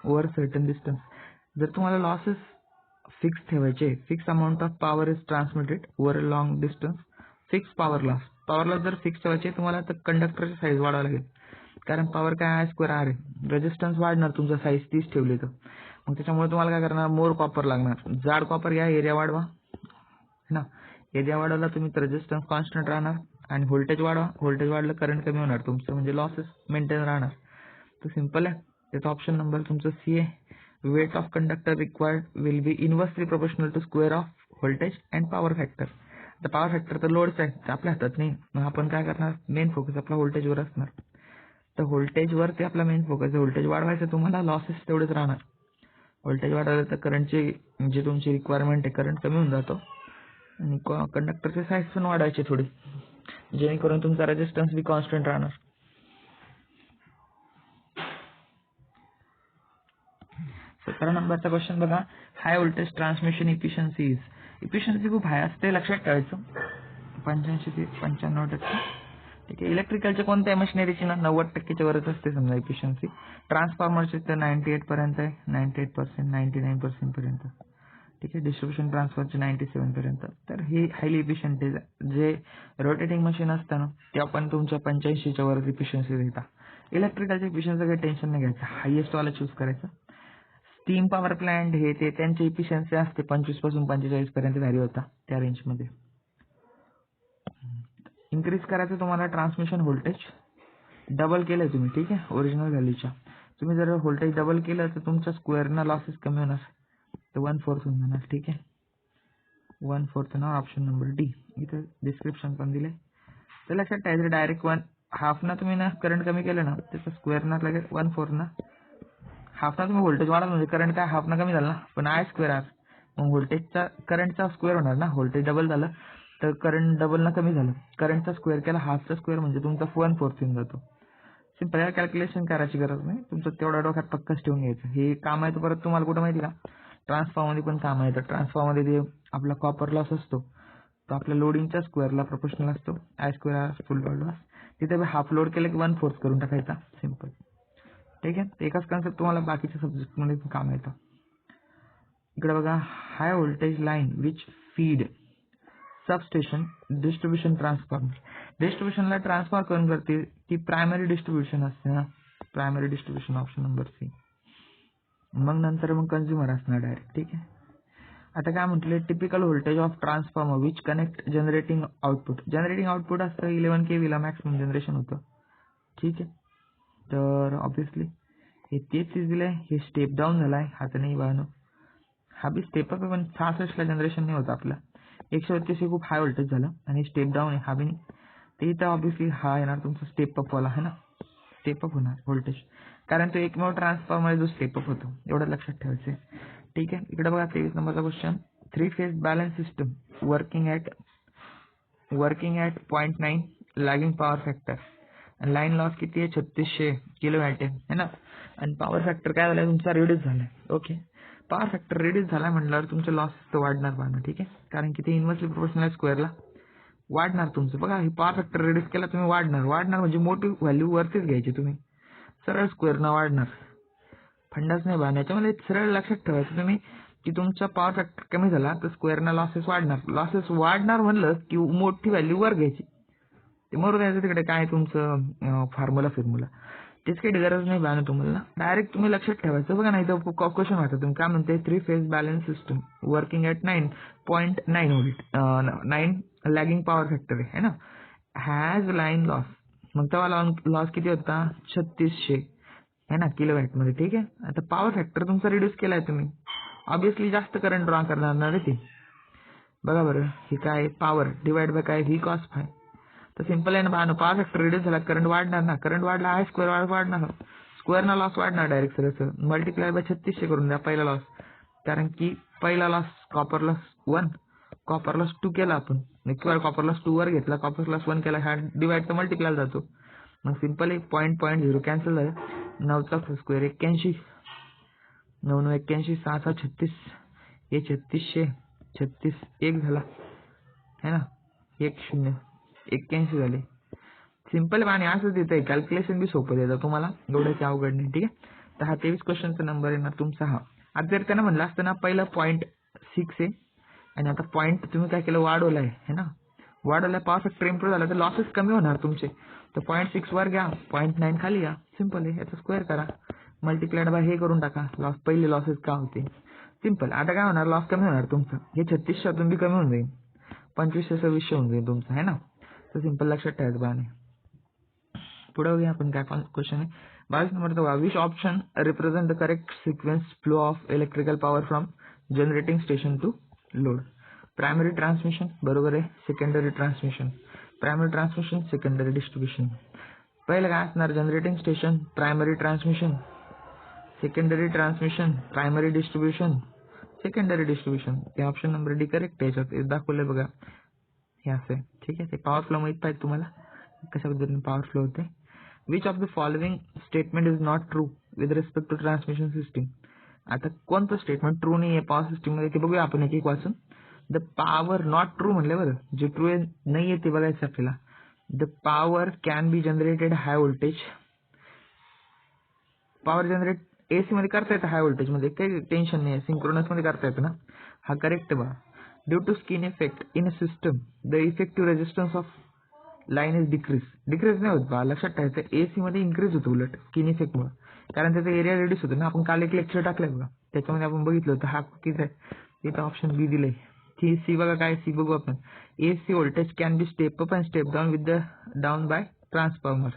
ओव्हर सर्टन डिस्टन्स. जर तुम्हाला लॉसेस फिक्स ठेवायचे, fix amount of power is transmitted over a long distance, fix power loss जर फिक्स ठेवायचे तुम्हाला, तर कंडक्टरची साईज वाढवावं लागेल. कारण पॉवर काय I² R आहे, रेजिस्टन्स वाढणार तुमचा साईज 30 ठेवली तर, मग त्याच्यामुळे तुम्हाला काय करणार, मोर कॉपर लागणार. जाड कॉपर घ्या, एरिया वाढवा ना. एरिया वाढवला तुम्ही तर रेजिस्टन्स कॉन्स्टंट राहणार, आणि व्होल्टेज वाढवा, व्होल्टेज वाढलं करंट कमी होणार तुमचं, म्हणजे लॉसेस मेंटेन राहणार. तर सिंपल आहे. त्याचा ऑप्शन नंबर तुमचं सी आहे. Weight of conductor required will be inversely proportional to square of voltage and power factor. आता पॉवर फॅक्टर तर लोडच आहे, आपल्या हातात नाही. मग आपण काय करणार, मेन फोकस आपला व्होल्टेजवर असणार. तर व्होल्टेजवर ते आपला मेन फोकस आहे. व्होल्टेज वाढवायचं तुम्हाला, लॉसेस तेवढेच राहणार. व्होल्टेज वाढवलं तर करंटची जी तुमची रिक्वायरमेंट आहे, करंट कमी होऊन जातो, आणि कंडक्टरची साईज पण वाढवायची थोडी, जेणेकरून तुमचा रेजिस्टन्स बी कॉन्स्टंट राहणार. 17 नंबरचा क्वेश्चन बघा. हाय व्होल्टेज ट्रान्समिशन इफिशियन्सी खूप हाय असते, लक्षात ठेवायचं, 85 ते 95%. ठीक आहे, इलेक्ट्रिकलच्या कोणत्याही मशिनरीची ना 90%च्या वरच असते समजा इफिशियन्सी. ट्रान्सफॉर्मरची तर 98% पर्यंत आहे, 98%, 99% पर्यंत. ठीक आहे, डिस्ट्रीब्युशन ट्रान्सफरचे 97 पर्यंत. तर हे हायली इफिशियंट आहे. जे रोटेटिंग मशीन असतं ना, ते आपण तुमच्या 85च्या वर इफिशियन्सी देता. इलेक्ट्रिकलच्या इफिशियन्सी काही टेन्शन नाही घ्यायचं, हायेस्ट वाला चूज करायचं. स्टीम पॉवर प्लांट हे ते त्यांची इफिशियन्सी असते 25 पासून 45 पर्यंत व्हॅरी होता, त्या रेंजमध्ये. इन्क्रीज करायचं तुम्हाला ट्रान्समिशन व्होल्टेज डबल केलं तुम्ही, ठीक आहे, ओरिजिनल व्हॅल्यूच्या. तुम्ही जर व्होल्टेज डबल केलं तर तुमच्या स्क्वेअरना लॉसेस कमी होणार, तर 1/4 होऊन जाणार, ठीक आहे. 1/4 ना ऑप्शन नंबर डी. इथं डिस्क्रिप्शन पण दिले. तर लक्षात ठेवायचं डायरेक्ट 1/2 ना तुम्ही ना करंट कमी केलं ना त्याचं स्क्वेअरना लगेच 1/4 ना हाफ ना तुम्ही व्होल्टेज वाढवलं म्हणजे करंट काय हाफ ना कमी झालं ना, पण आय स्क्वेअर आर मग व्होल्टेजचा करंटचा स्क्वेअर होणार ना. व्होल्टेज डबल झालं तर करंट डबल ना कमी झालं. करंटचा स्क्वेअर केला हाफचा स्क्वेअर म्हणजे तुमचा 1/4 येऊन जातो. सिंपल आहे, कॅल्क्युलेशन करायची गरज नाही, तुमचं तेवढ्या डोक्यात पक्कच ठेवून घ्यायचं. हे काम आहे तर परत तुम्हाला कुठं माहिती का ट्रान्सफॉर्ममध्ये पण काम आहे. तर ट्रान्सफॉर्ममध्ये जे आपला कॉपर लॉस असतो तो आपल्या लोडिंगच्या स्क्वेअरला प्रोपोर्शनल असतो. I square R full load loss. तिथे हाफ लोड केलं की 1/4 करून टाकायचा, सिंपल, ठीक आहे. एकच कन्सेप्ट तुम्हाला बाकीच्या सब्जेक्टमध्ये पण काम येतं. इकडे बघा, high voltage line which feed substation distribution transformer. डिस्ट्रीब्युशनला ट्रान्सफॉर्म करून करते ती प्रायमरी डिस्ट्रीब्युशन असते ना, primary distribution option number C. मग नंतर मग कन्झ्युमर असणार डायरेक्ट, ठीक आहे. आता काय म्हटले, typical voltage of transformer which connect generating output. Generating output असतं 11 kV ला मॅक्सिमम जनरेशन होतं, ठीक आहे. तर ऑब्विसली हे तेच दिलंय, हे स्टेप डाऊन झालाय, हा तर नाही बाळानो, हा बी स्टेप अप आहे पण 66 ला जनरेशन नाही होतं आपलं. 132 हे खूप हाय व्होल्टेज झालं आणि स्टेप डाऊन आहे, हा बी नाही. तर इथं ऑब्विसली हा येणार तुमचा स्टेप अप वाला आहे ना, स्टेप अप होणार व्होल्टेज, कारण तो एकमेव ट्रान्सफॉर्मर जो स्टेप अप होतो, एवढं लक्षात ठेवायचं आहे, ठीक आहे. इकडे बघा 23 नंबरचा question. 3 phase balance system working at 0.9 lagging power factor आणि लाईन लॉस किती आहे 3600 किलोवॅट आहे ना. आणि पॉवर फॅक्टर काय झालाय तुमचा रिड्यूस झालाय. ओके, पॉवर फॅक्टर रिड्यूस झाला म्हटल्यावर तुमचे लॉस तर वाढणार पाहणं, ठीक आहे, कारण की ते इन्व्हर्सली प्रोपोर्शनल स्क्वेअरला वाढणार तुमचं. बघा, हे पॉवर फॅक्टर रिड्यूस केला तुम्ही, वाढणार म्हणजे मोठी व्हॅल्यू वरतीच घ्यायची तुम्ही, सरळ स्क्वेअरनं वाढणार, फंडाच नाही बाण. याच्यामध्ये सरळ लक्षात ठेवायचं तुम्ही की तुमचा पॉवर फॅक्टर कमी झाला तर स्क्वेअरना लॉसेस वाढणार. लॉसेस वाढणार म्हणलं की मोठी व्हॅल्यू वर घ्यायची, ते मरू द्यायचं तिकडे काय तुमचं फॉर्म्युला तेच काही गरज नाही बाण तुम्हाला. डायरेक्ट तुम्ही लक्षात ठेवायचं. बघा नाही तर क्वेश्चन वाटतं तुम्ही काय म्हणते, 3 phase balance system working at 9.9 volt 9 lagging power factor आहे ना, हॅज लाईन लॉस. मग तेव्हा लॉस किती होता 3600 है ना किलोवॅटमध्ये, ठीक आहे. आता पॉवर फॅक्टर तुमचा रिड्यूस केलाय तुम्ही, ऑब्विसली जास्त करंट ड्रॉ करणार आहे ते. बघा बरं, हे काय पॉवर डिवाइड बाय काय व्ही कॉस फाय. तर सिंपल आहे ना बाळानो, पॉवर फॅक्टर रिड्यूस झाला करंट वाढणार ना, करंट वाढला आहे स्क्वेअर वाढणार, स्क्वेअरना लॉस वाढणार डायरेक्ट सरळ मल्टिप्लाय बाय 3600 करून द्या पहिला लॉस. कारण की पहिला loss copper loss 1, copper loss 2 केला आपण, किंवा कॉपर लॉस 2 वर घेतला, कॉपर लॉस 1 केला, हा डिवाइड तर मल्टिप्लायला जातो. मग सिंपल आहे 0.0 कॅन्सल झालं. 9चा स्क्वेअर 81, 9 9 81, 6 6 36, हे 3600 36 1 झाला है ना, 1 0 81 झाले. सिंपल पाणी असंच देतंय, कॅल्क्युलेशन बी सोपं देतं तुम्हाला, एवढ्याची अवघड नाही, ठीक आहे. तर हा 23 क्वेश्चनचा नंबर आहे ना तुमचा हा. आता जर त्यानं म्हणलं असतं ना पहिलं 0.6 आहे आणि आता पॉईंट तुम्ही काय केलं वाढवलं आहे ना, वाढवलं, पॉवर फॅक्टर इम्प्रूव्ह झाला तर लॉसेस कमी होणार तुमचे. तर 0.6 वर घ्या, 0.9 खाली या, सिंपल आहे. याचा स्क्वेअर करा, मल्टिप्लाइड बाय हे करून टाका, लॉस पहिले लॉसेस का होते, सिंपल. आता काय होणार, लॉस कमी होणार तुमचं, हे 3600 बी कमी होऊन जाईल, 2500 2600 होऊन जाईल तुमचं है ना. तर सिंपल लक्षात ठेवायचं बाने. पुढे बघूया आपण काय क्वेश्चन आहे. 22 नंबरचा, which option represent the correct sequence flow of electrical power from generating station to load. Primary transmission बरोबर आहे, secondary transmission, primary transmission, secondary distribution. पहिलं काय असणार, generating station, primary transmission, secondary transmission, primary distribution, secondary distribution. हे option number D correct आहे. याच्यात दाखवलंय बघा, हे असं आहे, ठीक आहे. ते पॉवर फ्लो माहित पाहिजे तुम्हाला कशा पद्धतीने पॉवर फ्लो होते. Which of the following statement is not true with respect to transmission system. आता कोणतं स्टेटमेंट ट्रू नाही आहे पॉवर सिस्टीम मध्ये ते बघूया आपण एक एक वाचून. द पॉवर नॉट ट्रू म्हणले बरं, जे ट्रू नाही आहे ते बघायचं आपल्याला. The power can be generated high voltage, power generate AC मध्ये करता येतं हाय व्होल्टेज मध्ये, काही टेन्शन नाही आहे, सिंक्रोनस मध्ये करता येतं ना, हा करेक्ट बघा. Due to skin effect in a system the effective resistance of line is decrease नाही होत बा, लक्षात ठेवायचं. एसी मध्ये इन्क्रीज होतं उलट स्किन इफेक्ट मुळे, कारण त्याचा एरिया रिड्यूस होतो ना. आपण काल एक लेक्चर टाकलंय बघा, त्याच्यामध्ये आपण बघितलं होतं. हा किती आहे, इथं ऑप्शन बी दिलंय, सी बघा काय सी बघू आपण. AC voltage can be step up and step down with the down by transformer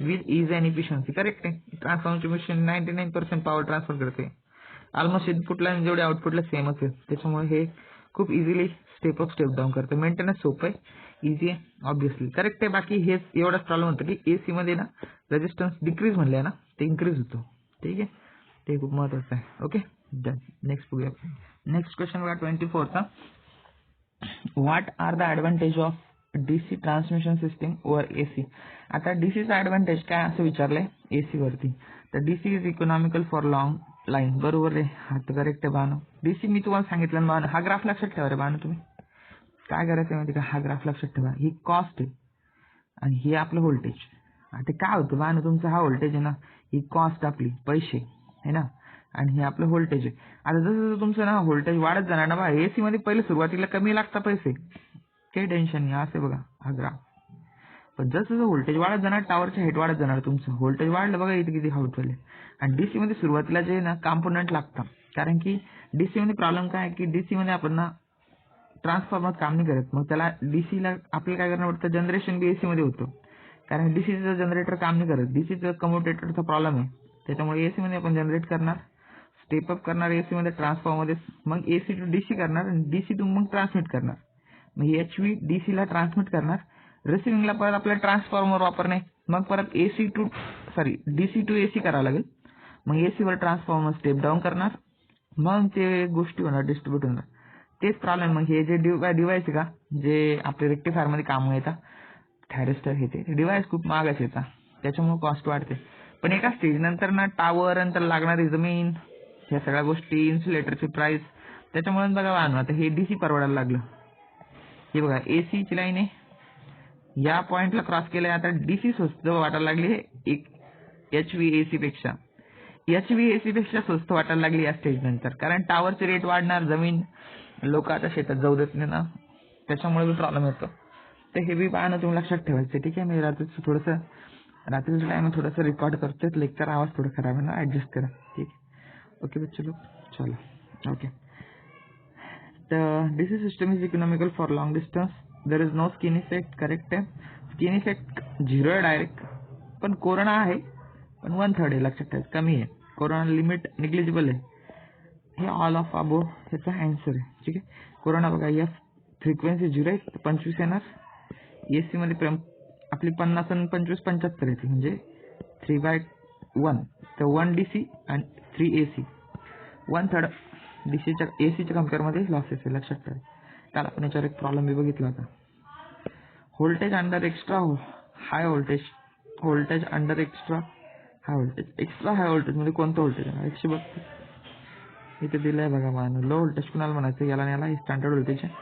with is and efficiency. Correct आहे. ट्रान्सफॉर्मरची मशीन 99% पॉवर ट्रान्सफर करते. ऑलमोस्ट इनपुटला आणि जेवढे आउटपुटला सेमच आहे, त्याच्यामुळे हे खूप easily step up step down करतं. मेंटेनन्स सोपं आहे, इझी आहे ऑब्व्हियसली. करेक्ट आहे. बाकी हेच एवढाच प्रॉब्लेम होतं की AC मध्ये ना रेजिस्टन्स डिक्रीज म्हणले ना ते इन्क्रीज होतो. ठीक आहे, ते खूप महत्त्वाचं आहे. Okay done. नेक्स्ट बघूया. नेक्स्ट क्वेश्चन बघा 24चा. What are the advantage of DC transmission system over AC. आता डीसीचा ॲडव्हान्टेज काय असं विचारलंय AC वरती. तर DC is economical for long line. बरोबर आहे, हा तर करेक्ट आहे बानो. DC मी तुम्हाला सांगितलं बानो, हा ग्राफ लक्षात ठेवा रे बानो. तुम्ही काय करायचं माहिती का, हा ग्राफ लक्षात ठेवा. ही कॉस्ट आहे आणि हे आपलं व्होल्टेज. आता काय होतं बानो, तुमचा हा व्होल्टेज आहे ना, ही कॉस्ट आपली पैसे आहे ना, आणि हे आपलं व्होल्टेज आहे. आता जसं तुमचं ना व्होल्टेज वाढत जाणार ना बा, AC मध्ये पहिले सुरुवातीला कमी लागतात पैसे, काही टेन्शन नाही. असं बघा हा ग्राफ. पण जसं व्होल्टेज वाढत जाणार, टॉवरची हाईट वाढत जाणार, तुमचं व्होल्टेज वाढलं बघा इथे किती हाईट वाढले. आणि DC मध्ये सुरुवातीला जे ना कॉम्पोनंट लागतात, कारण की DC मध्ये प्रॉब्लेम काय आहे की DC मध्ये आपण ना ट्रान्सफॉर्मर काम नाही करत. मग त्याला DCला आपल्याला काय करणं पडतं, जनरेशन बी AC मध्ये होतं, कारण DCचं जनरेटर काम नाही करत. DCचं कम्युटेटरचा प्रॉब्लेम आहे, त्याच्यामुळे AC मध्ये आपण जनरेट करणार, स्टेप अप करणार AC मध्ये ट्रान्सफॉर्मरमध्ये, मग AC टू DC करणार आणि DC टू मग ट्रान्समिट करणार. मग HV DCला ट्रान्समिट करणार, रिसिव्हिंगला परत आपल्याला ट्रान्सफॉर्मर वापरणे, मग परत DC टू AC करावं लागेल. मग AC वर ट्रान्सफॉर्मर स्टेप डाऊन करणार, मग ते गोष्टी होणार, डिस्ट्रीब्यूट होणार. तेच प्रॉब्लेम. मग हे जे डिव्हाइस आहे का, जे आपले रेक्टिफायर मध्ये कामं येतात, थॅरिस्टर हे ते डिव्हाइस खूप महागच येतात, त्याच्यामुळे कॉस्ट वाढते. पण एका स्टेज नंतर ना टावर नंतर लागणारी जमीन, ह्या सगळ्या गोष्टी, इन्सुलेटरची प्राइस, त्याच्यामुळे बघा आता हे DC परवडायला लागलं. हे बघा AC ची लाईन आहे, या पॉइंटला क्रॉस केलंय. आता DC स्वस्त वाटायला लागली एक HVAC पेक्षा. HVAC पेक्षा स्वस्त वाटायला लागली या स्टेज नंतर, कारण टावरचे रेट वाढणार, जमीन लोक आता शेतात जाऊ देत नाही ना, त्याच्यामुळे बी प्रॉब्लेम येतो. तर हे बी पाहणं तुम्ही लक्षात ठेवायचं. ठीक आहे, मी रात्रीचं टाइम थोडंसं रेकॉर्ड करतोय, लेक्चर आवाज थोडं खराब आहे ना, ऍडजस्ट करा. ठीक आहे, ओके बच्चे लोग, चलो ओके. तर DC system is economical for long distance. There is no skin effect. Correct आहे. स्किन इफेक्ट 0 आहे डायरेक्ट, पण कोरोना आहे, पण 1/3 आहे, लक्षात ठेवायचं, कमी आहे. कोरोना लिमिट निग्लिजिबल आहे. हे ऑल ऑफ अबो ह्याचा आन्सर आहे. ठीक आहे, कोरोना बघा या फ्रिक्वेन्सी 0 आहे, 25 येणार. AC मध्ये आपली 50 आणि 25 75 येते, म्हणजे 3/1. तर 1 DC आणि 3 AC, 1/3 DCच्या ACच्या कम्पेअरमध्ये लॉसेस आहे, लक्षात ठेवा. त्याला आपण याच्यावर एक प्रॉब्लेम बी बघितला होता. Voltage under extra high voltage, voltage under extra high voltage. Extra high voltage म्हणजे कोणतं व्होल्टेज आहे, 132 इथे दिलंय बघा मान. लो व्होल्टेज कुणाला म्हणायचं, याला याला स्टँडर्ड व्होल्टेज आहे.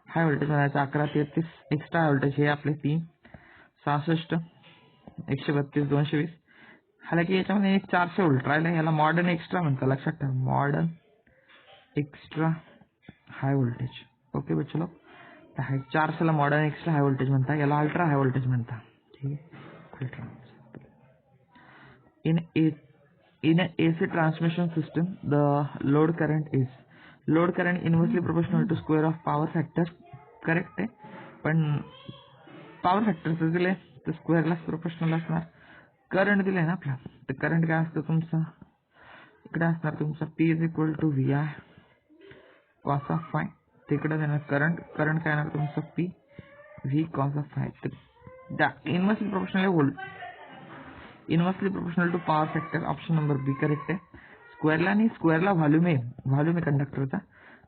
हाय व्होल्टेज म्हणायचं 1133. एक्स्ट्रा हाय व्होल्टेज हे आपले 366 132 220. हालाकी याच्यामध्ये एक 400 व्होल्ट राहिला, याला मॉडर्न एक्स्ट्रा म्हणतात, लक्षात ठेवा. Modern extra high voltage. Okay बच्चे लोग, तर हा 400ला मॉडर्न एक्स्ट्रा हाय व्होल्टेज म्हणतात, याला अल्ट्रा हाय व्होल्टेज म्हणतात. ठीक आहे, ultra. In an AC transmission system, the load current inversely proportional to square of power factor. Correct आहे, पण पॉवर फॅक्टरचं दिले तर स्क्वेअरला प्रोपोर्शनल असणार. करंट दिले ना आपला, तर करंट काय असतं तुमचं, इकडे असणार तुमचा P is equal to VI cos of phi. तिकडे देणार करंट काय येणार तुमचं P V cos of phi. तर inversely proportional to power factor. Option number B correct आहे. स्क्वेअरला नाही, स्क्वेअरला व्हॉल्यूम आहे कंडक्टरचा.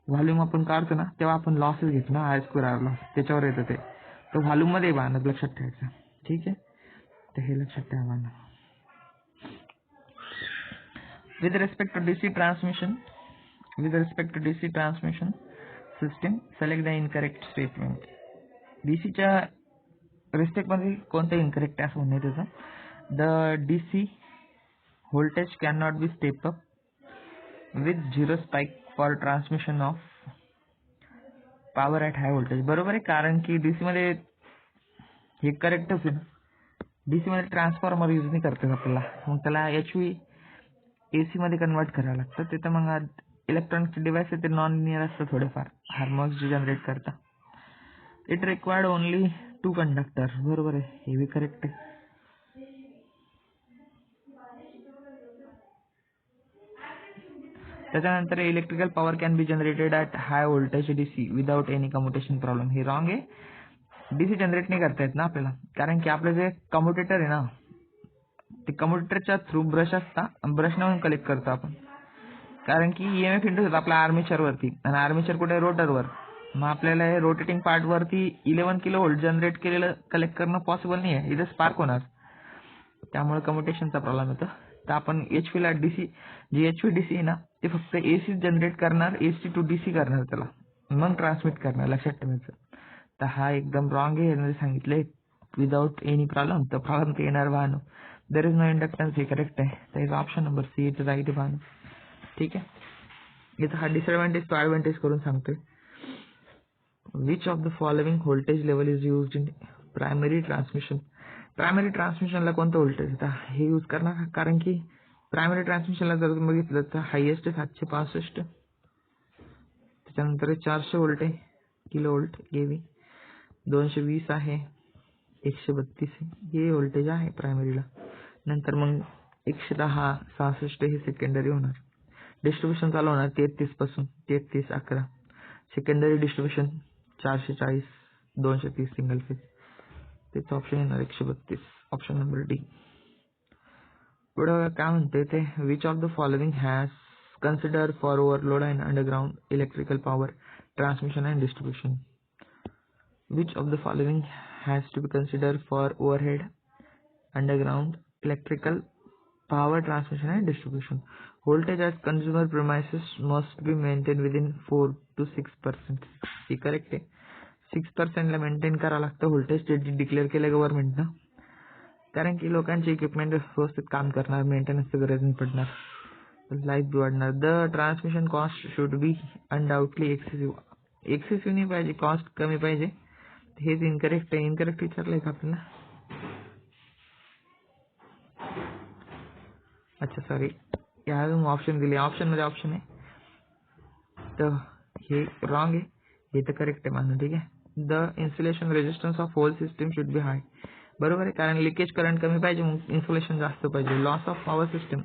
व्हॉल्यूम आपण काढतो ना, तेव्हा आपण लॉसेस घेतो ना, I² R लॉस, त्याच्यावर येतं ते. तर व्हॉल्यूम मध्ये बांधत, लक्षात ठेवायचं. ठीक आहे, तर हे लक्षात ठेवा. With respect to DC transmission system, select the incorrect statement. DCच्या रिस्पेक्ट मध्ये कोणतं इनकरेक्ट आहे असं म्हणणे त्याचं. The DC voltage cannot be step up with 0 spike for transmission of power at high voltage. बरोबर आहे, कारण की DC मध्ये हे करेक्टच आहे. DC मध्ये ट्रान्सफॉर्मर यूज नाही करतात आपल्याला, मग त्याला HVAC मध्ये कन्वर्ट करावं लागतं. तिथं मग इलेक्ट्रॉनिक डिव्हाइस आहे ते नॉन लिनियर असतं थोडेफार हार्मोनिक्स जे जनरेट करता. It required only 2 conductor. बरोबर आहे, हे बी करेक्ट आहे. त्याच्यानंतर electrical power can be generated at high voltage DC without any commutation problem. हे रॉंग आहे. डीसी जनरेट नाही करता येत ना आपल्याला, कारण की आपलं जे कम्युटेटर आहे ना ते कम्युटेटरच्या थ्रू ब्रश असता, ब्रशने कलेक्ट करतो आपण, कारण की ईएमएफ इंड्यूस होतो आपल्या आर्मेचरवरती आणि आर्मेचर कुठे रोटरवर. मग आपल्याला हे रोटेटिंग पार्टवरती 11 किलो व्होल्ट जनरेट केलेलं कलेक्ट करणं पॉसिबल नाही आहे, इथे स्पार्क होणार, त्यामुळे कम्युटेशनचा प्रॉब्लेम येतो. तर आपण एचपीला डीसी, जी एचपी डीसी आहे ना ते फक्त एसी जनरेट करणार, एसी टू डीसी करणार त्याला, मग ट्रान्समिट करणार, लक्षात ठेवायचं. तर हा एकदम रॉंग आहे. यामध्ये सांगितलंय विदाउट एनी प्रॉब्लेम, तर प्रॉब्लेम ते येणार वाहन. देर इज नो इंडक्टन्स, हे करेक्ट आहे. तर option number C it right वाहन. ठीक आहे. इथं हा डिसएडव्हान्टेज तो ॲडव्हान्टेज करून सांगतोय. Which of the following voltage level is used in primary transmission. Primary ट्रान्समिशनला कोणतं व्होल्टेज होता हे यूज करणार, कारण की प्रायमरी ट्रान्समिशनला जर तुम्ही बघितलं तर हायेस्ट 765, त्याच्यानंतर 400 व्होल्ट आहे, किलो व्होल्ट केव्ही, 220 आहे, 132 हे व्होल्टेज आहे प्रायमरीला. नंतर मग 110, 66 हे सेकंडरी होणार. डिस्ट्रीब्युशन चालू होणार 33 पासून 33, 11. Secondary distribution 440, 230 single phase. त्याचं ऑप्शन येणार 132, ऑप्शन नंबर डी. पुढं काय म्हणते ते, which of the following has consider for overload and underground electrical power transmission and distribution. Which of the following has to be considered for overhead, underground, electrical, power transmission and distribution. Voltage at consumer premises must be maintained within 4 to 6%. हे correct आहे. 6% ला maintain करावं लागतं voltage, ते declare केलं गव्हर्नमेंटनं, कारण की लोकांचे इक्विपमेंट व्यवस्थित काम करणार, मेंटेनन्सची गरज नाही पडणार, लाईफ बी वाढणार. The transmission cost should be undoubtedly excessive नाही पाहिजे, कॉस्ट कमी पाहिजे. हेच इनकरेक्ट आहे. इनकरेक्ट विचारलंय का आपल्याला? अच्छा सॉरी, या ऑप्शन दिले, ऑप्शन मध्ये ऑप्शन आहे, तर हे रॉंग आहे, हे तर करेक्ट आहे मानून. ठीक आहे. The insulation resistance of whole system should be high. बरोबर आहे, कारण लिकेज करंट कमी पाहिजे, मग इन्सुलेशन जास्त पाहिजे. Loss of power system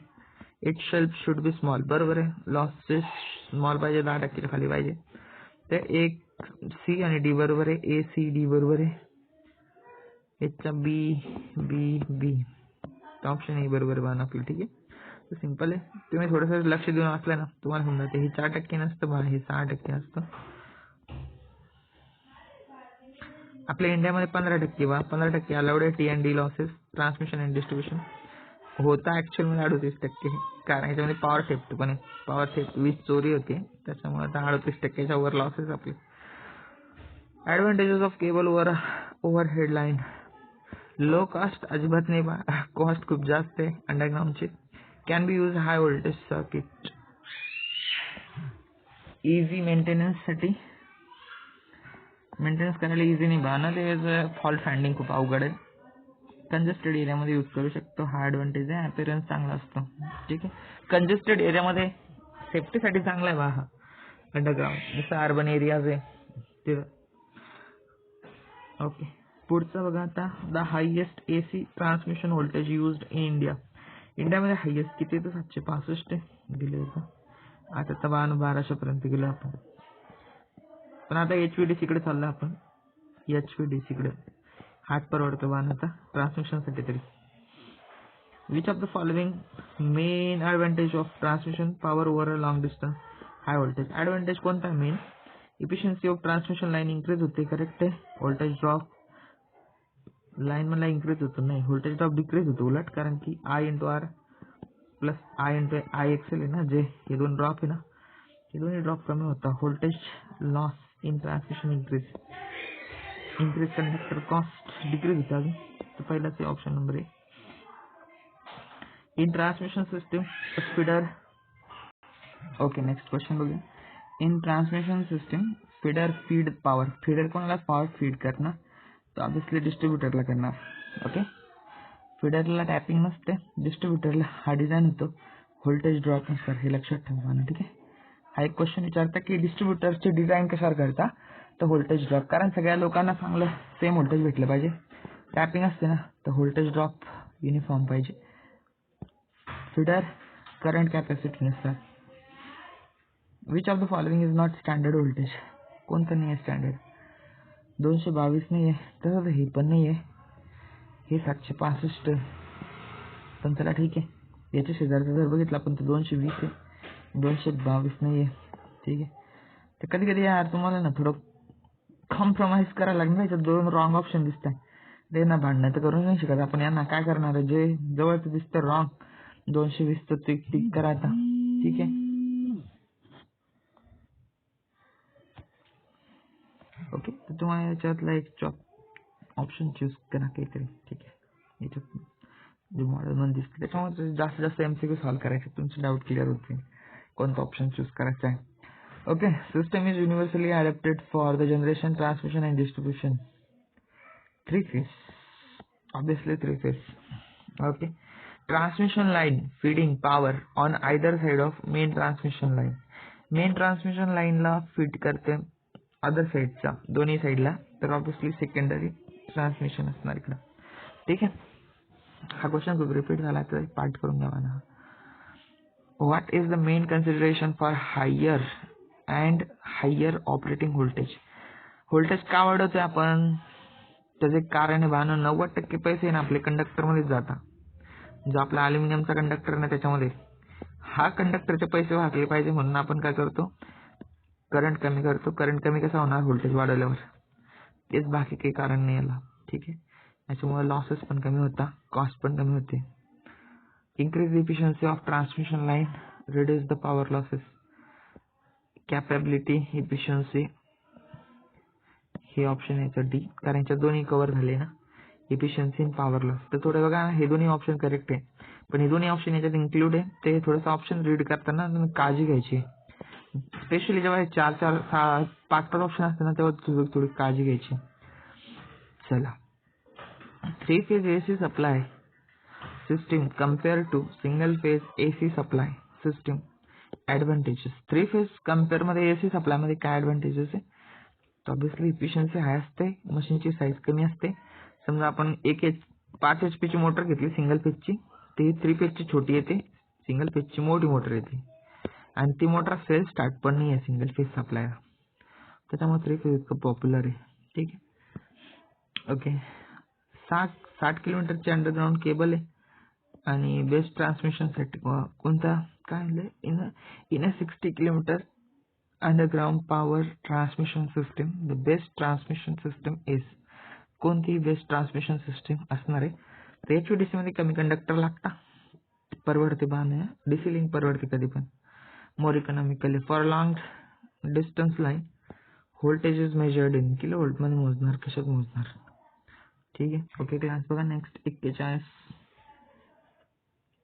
it self should be small. बरोबर आहे, लॉसेस स्मॉल पाहिजे, 10% खाली पाहिजे. तर एक सी आणि डी बरोबर आहे, ए सी डी बरोबर आहे. याचा बी बी बी ऑप्शन ए बरोबर बना आपलं. ठीक आहे, तर सिंपल आहे. तुम्ही थोडंसं लक्ष देऊन वाचलं ना तुम्हाला होऊन जाते. हे 4% नसतं बा, हे 6% असतं. आपल्या इंडियामध्ये 15% बा, 15% अलाउड आहे. T and D losses transmission and distribution होता ऍक्च्युअलमध्ये 38%, कारण याच्यामध्ये पॉवर थेफ्ट पण आहे. पॉवर थेफ्ट, वीज चोरी होते, त्याच्यामुळे आता 38%च्या वर लॉसेस आपले. Advantages of cable overhead line. Low cost अजिबात नाही बा, कॉस्ट खूप जास्त आहे अंडरग्राउंडची. Can be use high voltage circuit. Easy मेंटेनन्ससाठी, मेंटेनन्स करायला इझी नाही बा ना, ते फॉल्ट फाइंडिंग खूप अवघड आहे. कंजेस्टेड एरियामध्ये यूज करू शकतो, हा ॲडव्हान्टेज आहे. अपीअरन्स चांगला असतो. ठीक आहे, कंजेस्टेड एरियामध्ये सेफ्टीसाठी चांगला आहे बा हा अंडरग्राउंड, जसं अर्बन एरियाज आहे तिथं. ओके, पुढचं बघा आता, the highest AC transmission voltage used in India. इंडियामध्ये हायेस्ट किती तर 765 दिले होतं. आता तर 1200 गेलो आपण, पण आता HVDC कडे चाललो आपण. HVDC कडे हात परवडतो बाण आता ट्रान्समिशनसाठी तरी. Which of the following main advantage of transmission power over a long distance high voltage. Advantage कोणता आहे main? Efficiency of transmission line increase होते, करेक्ट आहे. व्होल्टेज ड्रॉप लाईन मला इंक्रीज होतो, नाही व्होल्टेज ड्रॉप डिक्रीज होतो उलट, कारण की I/R प्लस IXL आहे ना, जे हे दोन ड्रॉप आहे ना, हे दोन्ही ड्रॉप कमी होता. Voltage loss in transmission increase conductor cost decrease होते अजून. तर पहिलाच ऑप्शन नंबर आहे. In transmission system speeder. Okay, next question बघूया. In transmission system feeder feed power. Feeder कोणाला पॉवर फीड करणार, तर ऑब्विसली डिस्ट्रीब्युटरला करणार. ओके, फीडरला टॅपिंग नसते, डिस्ट्रीब्युटरला हा डिझाईन होतो. व्होल्टेज ड्रॉप नसणार, हे लक्षात ठेवा. ठीक आहे, हा एक क्वेश्चन विचारता की डिस्ट्रीब्युटरचे डिझाईन कशावर करता, तर व्होल्टेज ड्रॉप, कारण सगळ्या लोकांना चांगलं सेम व्होल्टेज भेटलं पाहिजे. टॅपिंग असते ना, तर व्होल्टेज ड्रॉप युनिफॉर्म पाहिजे. फिडर करंट कॅपॅसिटीनुसार. Which of the following is not standard voltage, कोणतं नाही आहे स्टँडर्ड. 222 नाही आहे, तसंच हे पण नाही आहे, हे 765, पण चला ठीक आहे. याच्या शेजारचा जर बघितला आपण तर 220 आहे, 222 नाही आहे. ठीक आहे. तर कधी कधी यार तुम्हाला ना थोडं कॉम्प्रोमाइज करायला लागणार. याच्यात 2 रॉंग ऑप्शन दिसत आहे, ते ना भांडणं तर करून नाही शिकत आपण. यांना काय करणार आहे, जे जवळचं दिसतं रॉंग 220 तर ते टिक करा आता. ठीक आहे. ओके, तर तुम्हाला याच्यातला एक ऑप्शन चूज करा काहीतरी. ठीक आहे. याच्यात जे मॉडेलमध्ये दिसतं त्याच्यामध्ये जास्तीत जास्त MCQ सॉल्व्ह करायचे, तुमचे डाऊट क्लिअर होतील कोणता ऑप्शन चूज करायचा आहे. Okay. System is universally adapted for the generation, transmission and distribution 3 phase. Obviously 3 phase. Okay. Transmission line feeding power on either side of main transmission line. Main transmission लाईनला feed करते other साईडचा, दोन्ही साईडला, तर obviously secondary transmission असणार इकडं. ठीक आहे. हा क्वेश्चन खूप रिपीट झाला तर पार्ट करून घ्यावा ना. What is the main consideration for higher and higher operating voltage. Voltage का वाढवतोय आपण, त्याचे कारण आहे भानो 90% पैसे ना आपले कंडक्टरमध्येच जातात. जो आपला अल्युमिनियमचा कंडक्टर ना त्याच्यामध्ये हा कंडक्टरचे पैसे वाचले पाहिजे म्हणून आपण काय करतो, करंट कमी करतो. करंट कमी कसा होणार, व्होल्टेज वाढवल्यावर. तेच, बाकी काही कारण नाही याला. ठीक आहे. याच्यामुळे लॉसेस पण कमी होता, कॉस्ट पण कमी होते. Increase efficiency of transmission line, reduce the power losses. Capability, efficiency, हे ऑप्शन याचं डी, कारण याच्यात दोन्ही कव्हर झाले ना, इफिशियन्सी आणि पॉवर लॉस. तर थोडं बघा हे दोन्ही ऑप्शन करेक्ट आहे, पण हे दोन्ही ऑप्शन याच्यात इन्क्लूड आहे. ते थोडंसं ऑप्शन रीड करताना काळजी घ्यायची, स्पेशली जेव्हा हे 4-4, 5-5 ऑप्शन असते ना तेव्हा थोडी काळजी घ्यायची. चला. 3 phase AC supply system compare to single phase AC supply system. Advantages. 3 phase compare मध्ये AC सप्लाय मध्ये काय ॲडव्हान्टेजेस आहे, ऑब्विसली इफिशियन्सी हाय असते, मशीनची साईज कमी असते. समजा आपण 5 HP ची मोटर घेतली सिंगल पेजची, ती 3 फेजची छोटी येते, सिंगल पेजची मोठी मोटर येते, आणि ती मोटर सेल्फ स्टार्ट पण नाही आहे सिंगल फेज सप्लायला, त्याच्यामुळे 3 फेज इतकं पॉप्युलर आहे. ठीक आहे. ओके. 60 किलोमीटरची अंडरग्राऊंड केबल आहे, आणि बेस्ट ट्रान्समिशनसाठी कोणता काय in a 60 kilometre underground power transmission system, the best transmission system is. कोणती बेस्ट ट्रान्समिशन सिस्टीम असणार आहे, तर HVDC मध्ये कमी कंडक्टर लागता, परवडते बाण. DC लिंक परवडते कधी पण, more economically. For long distance line voltage is measured in kilovolt मध्ये मोजणार, कशात मोजणार. ठीक आहे. ओके क्लास बघा. नेक्स्ट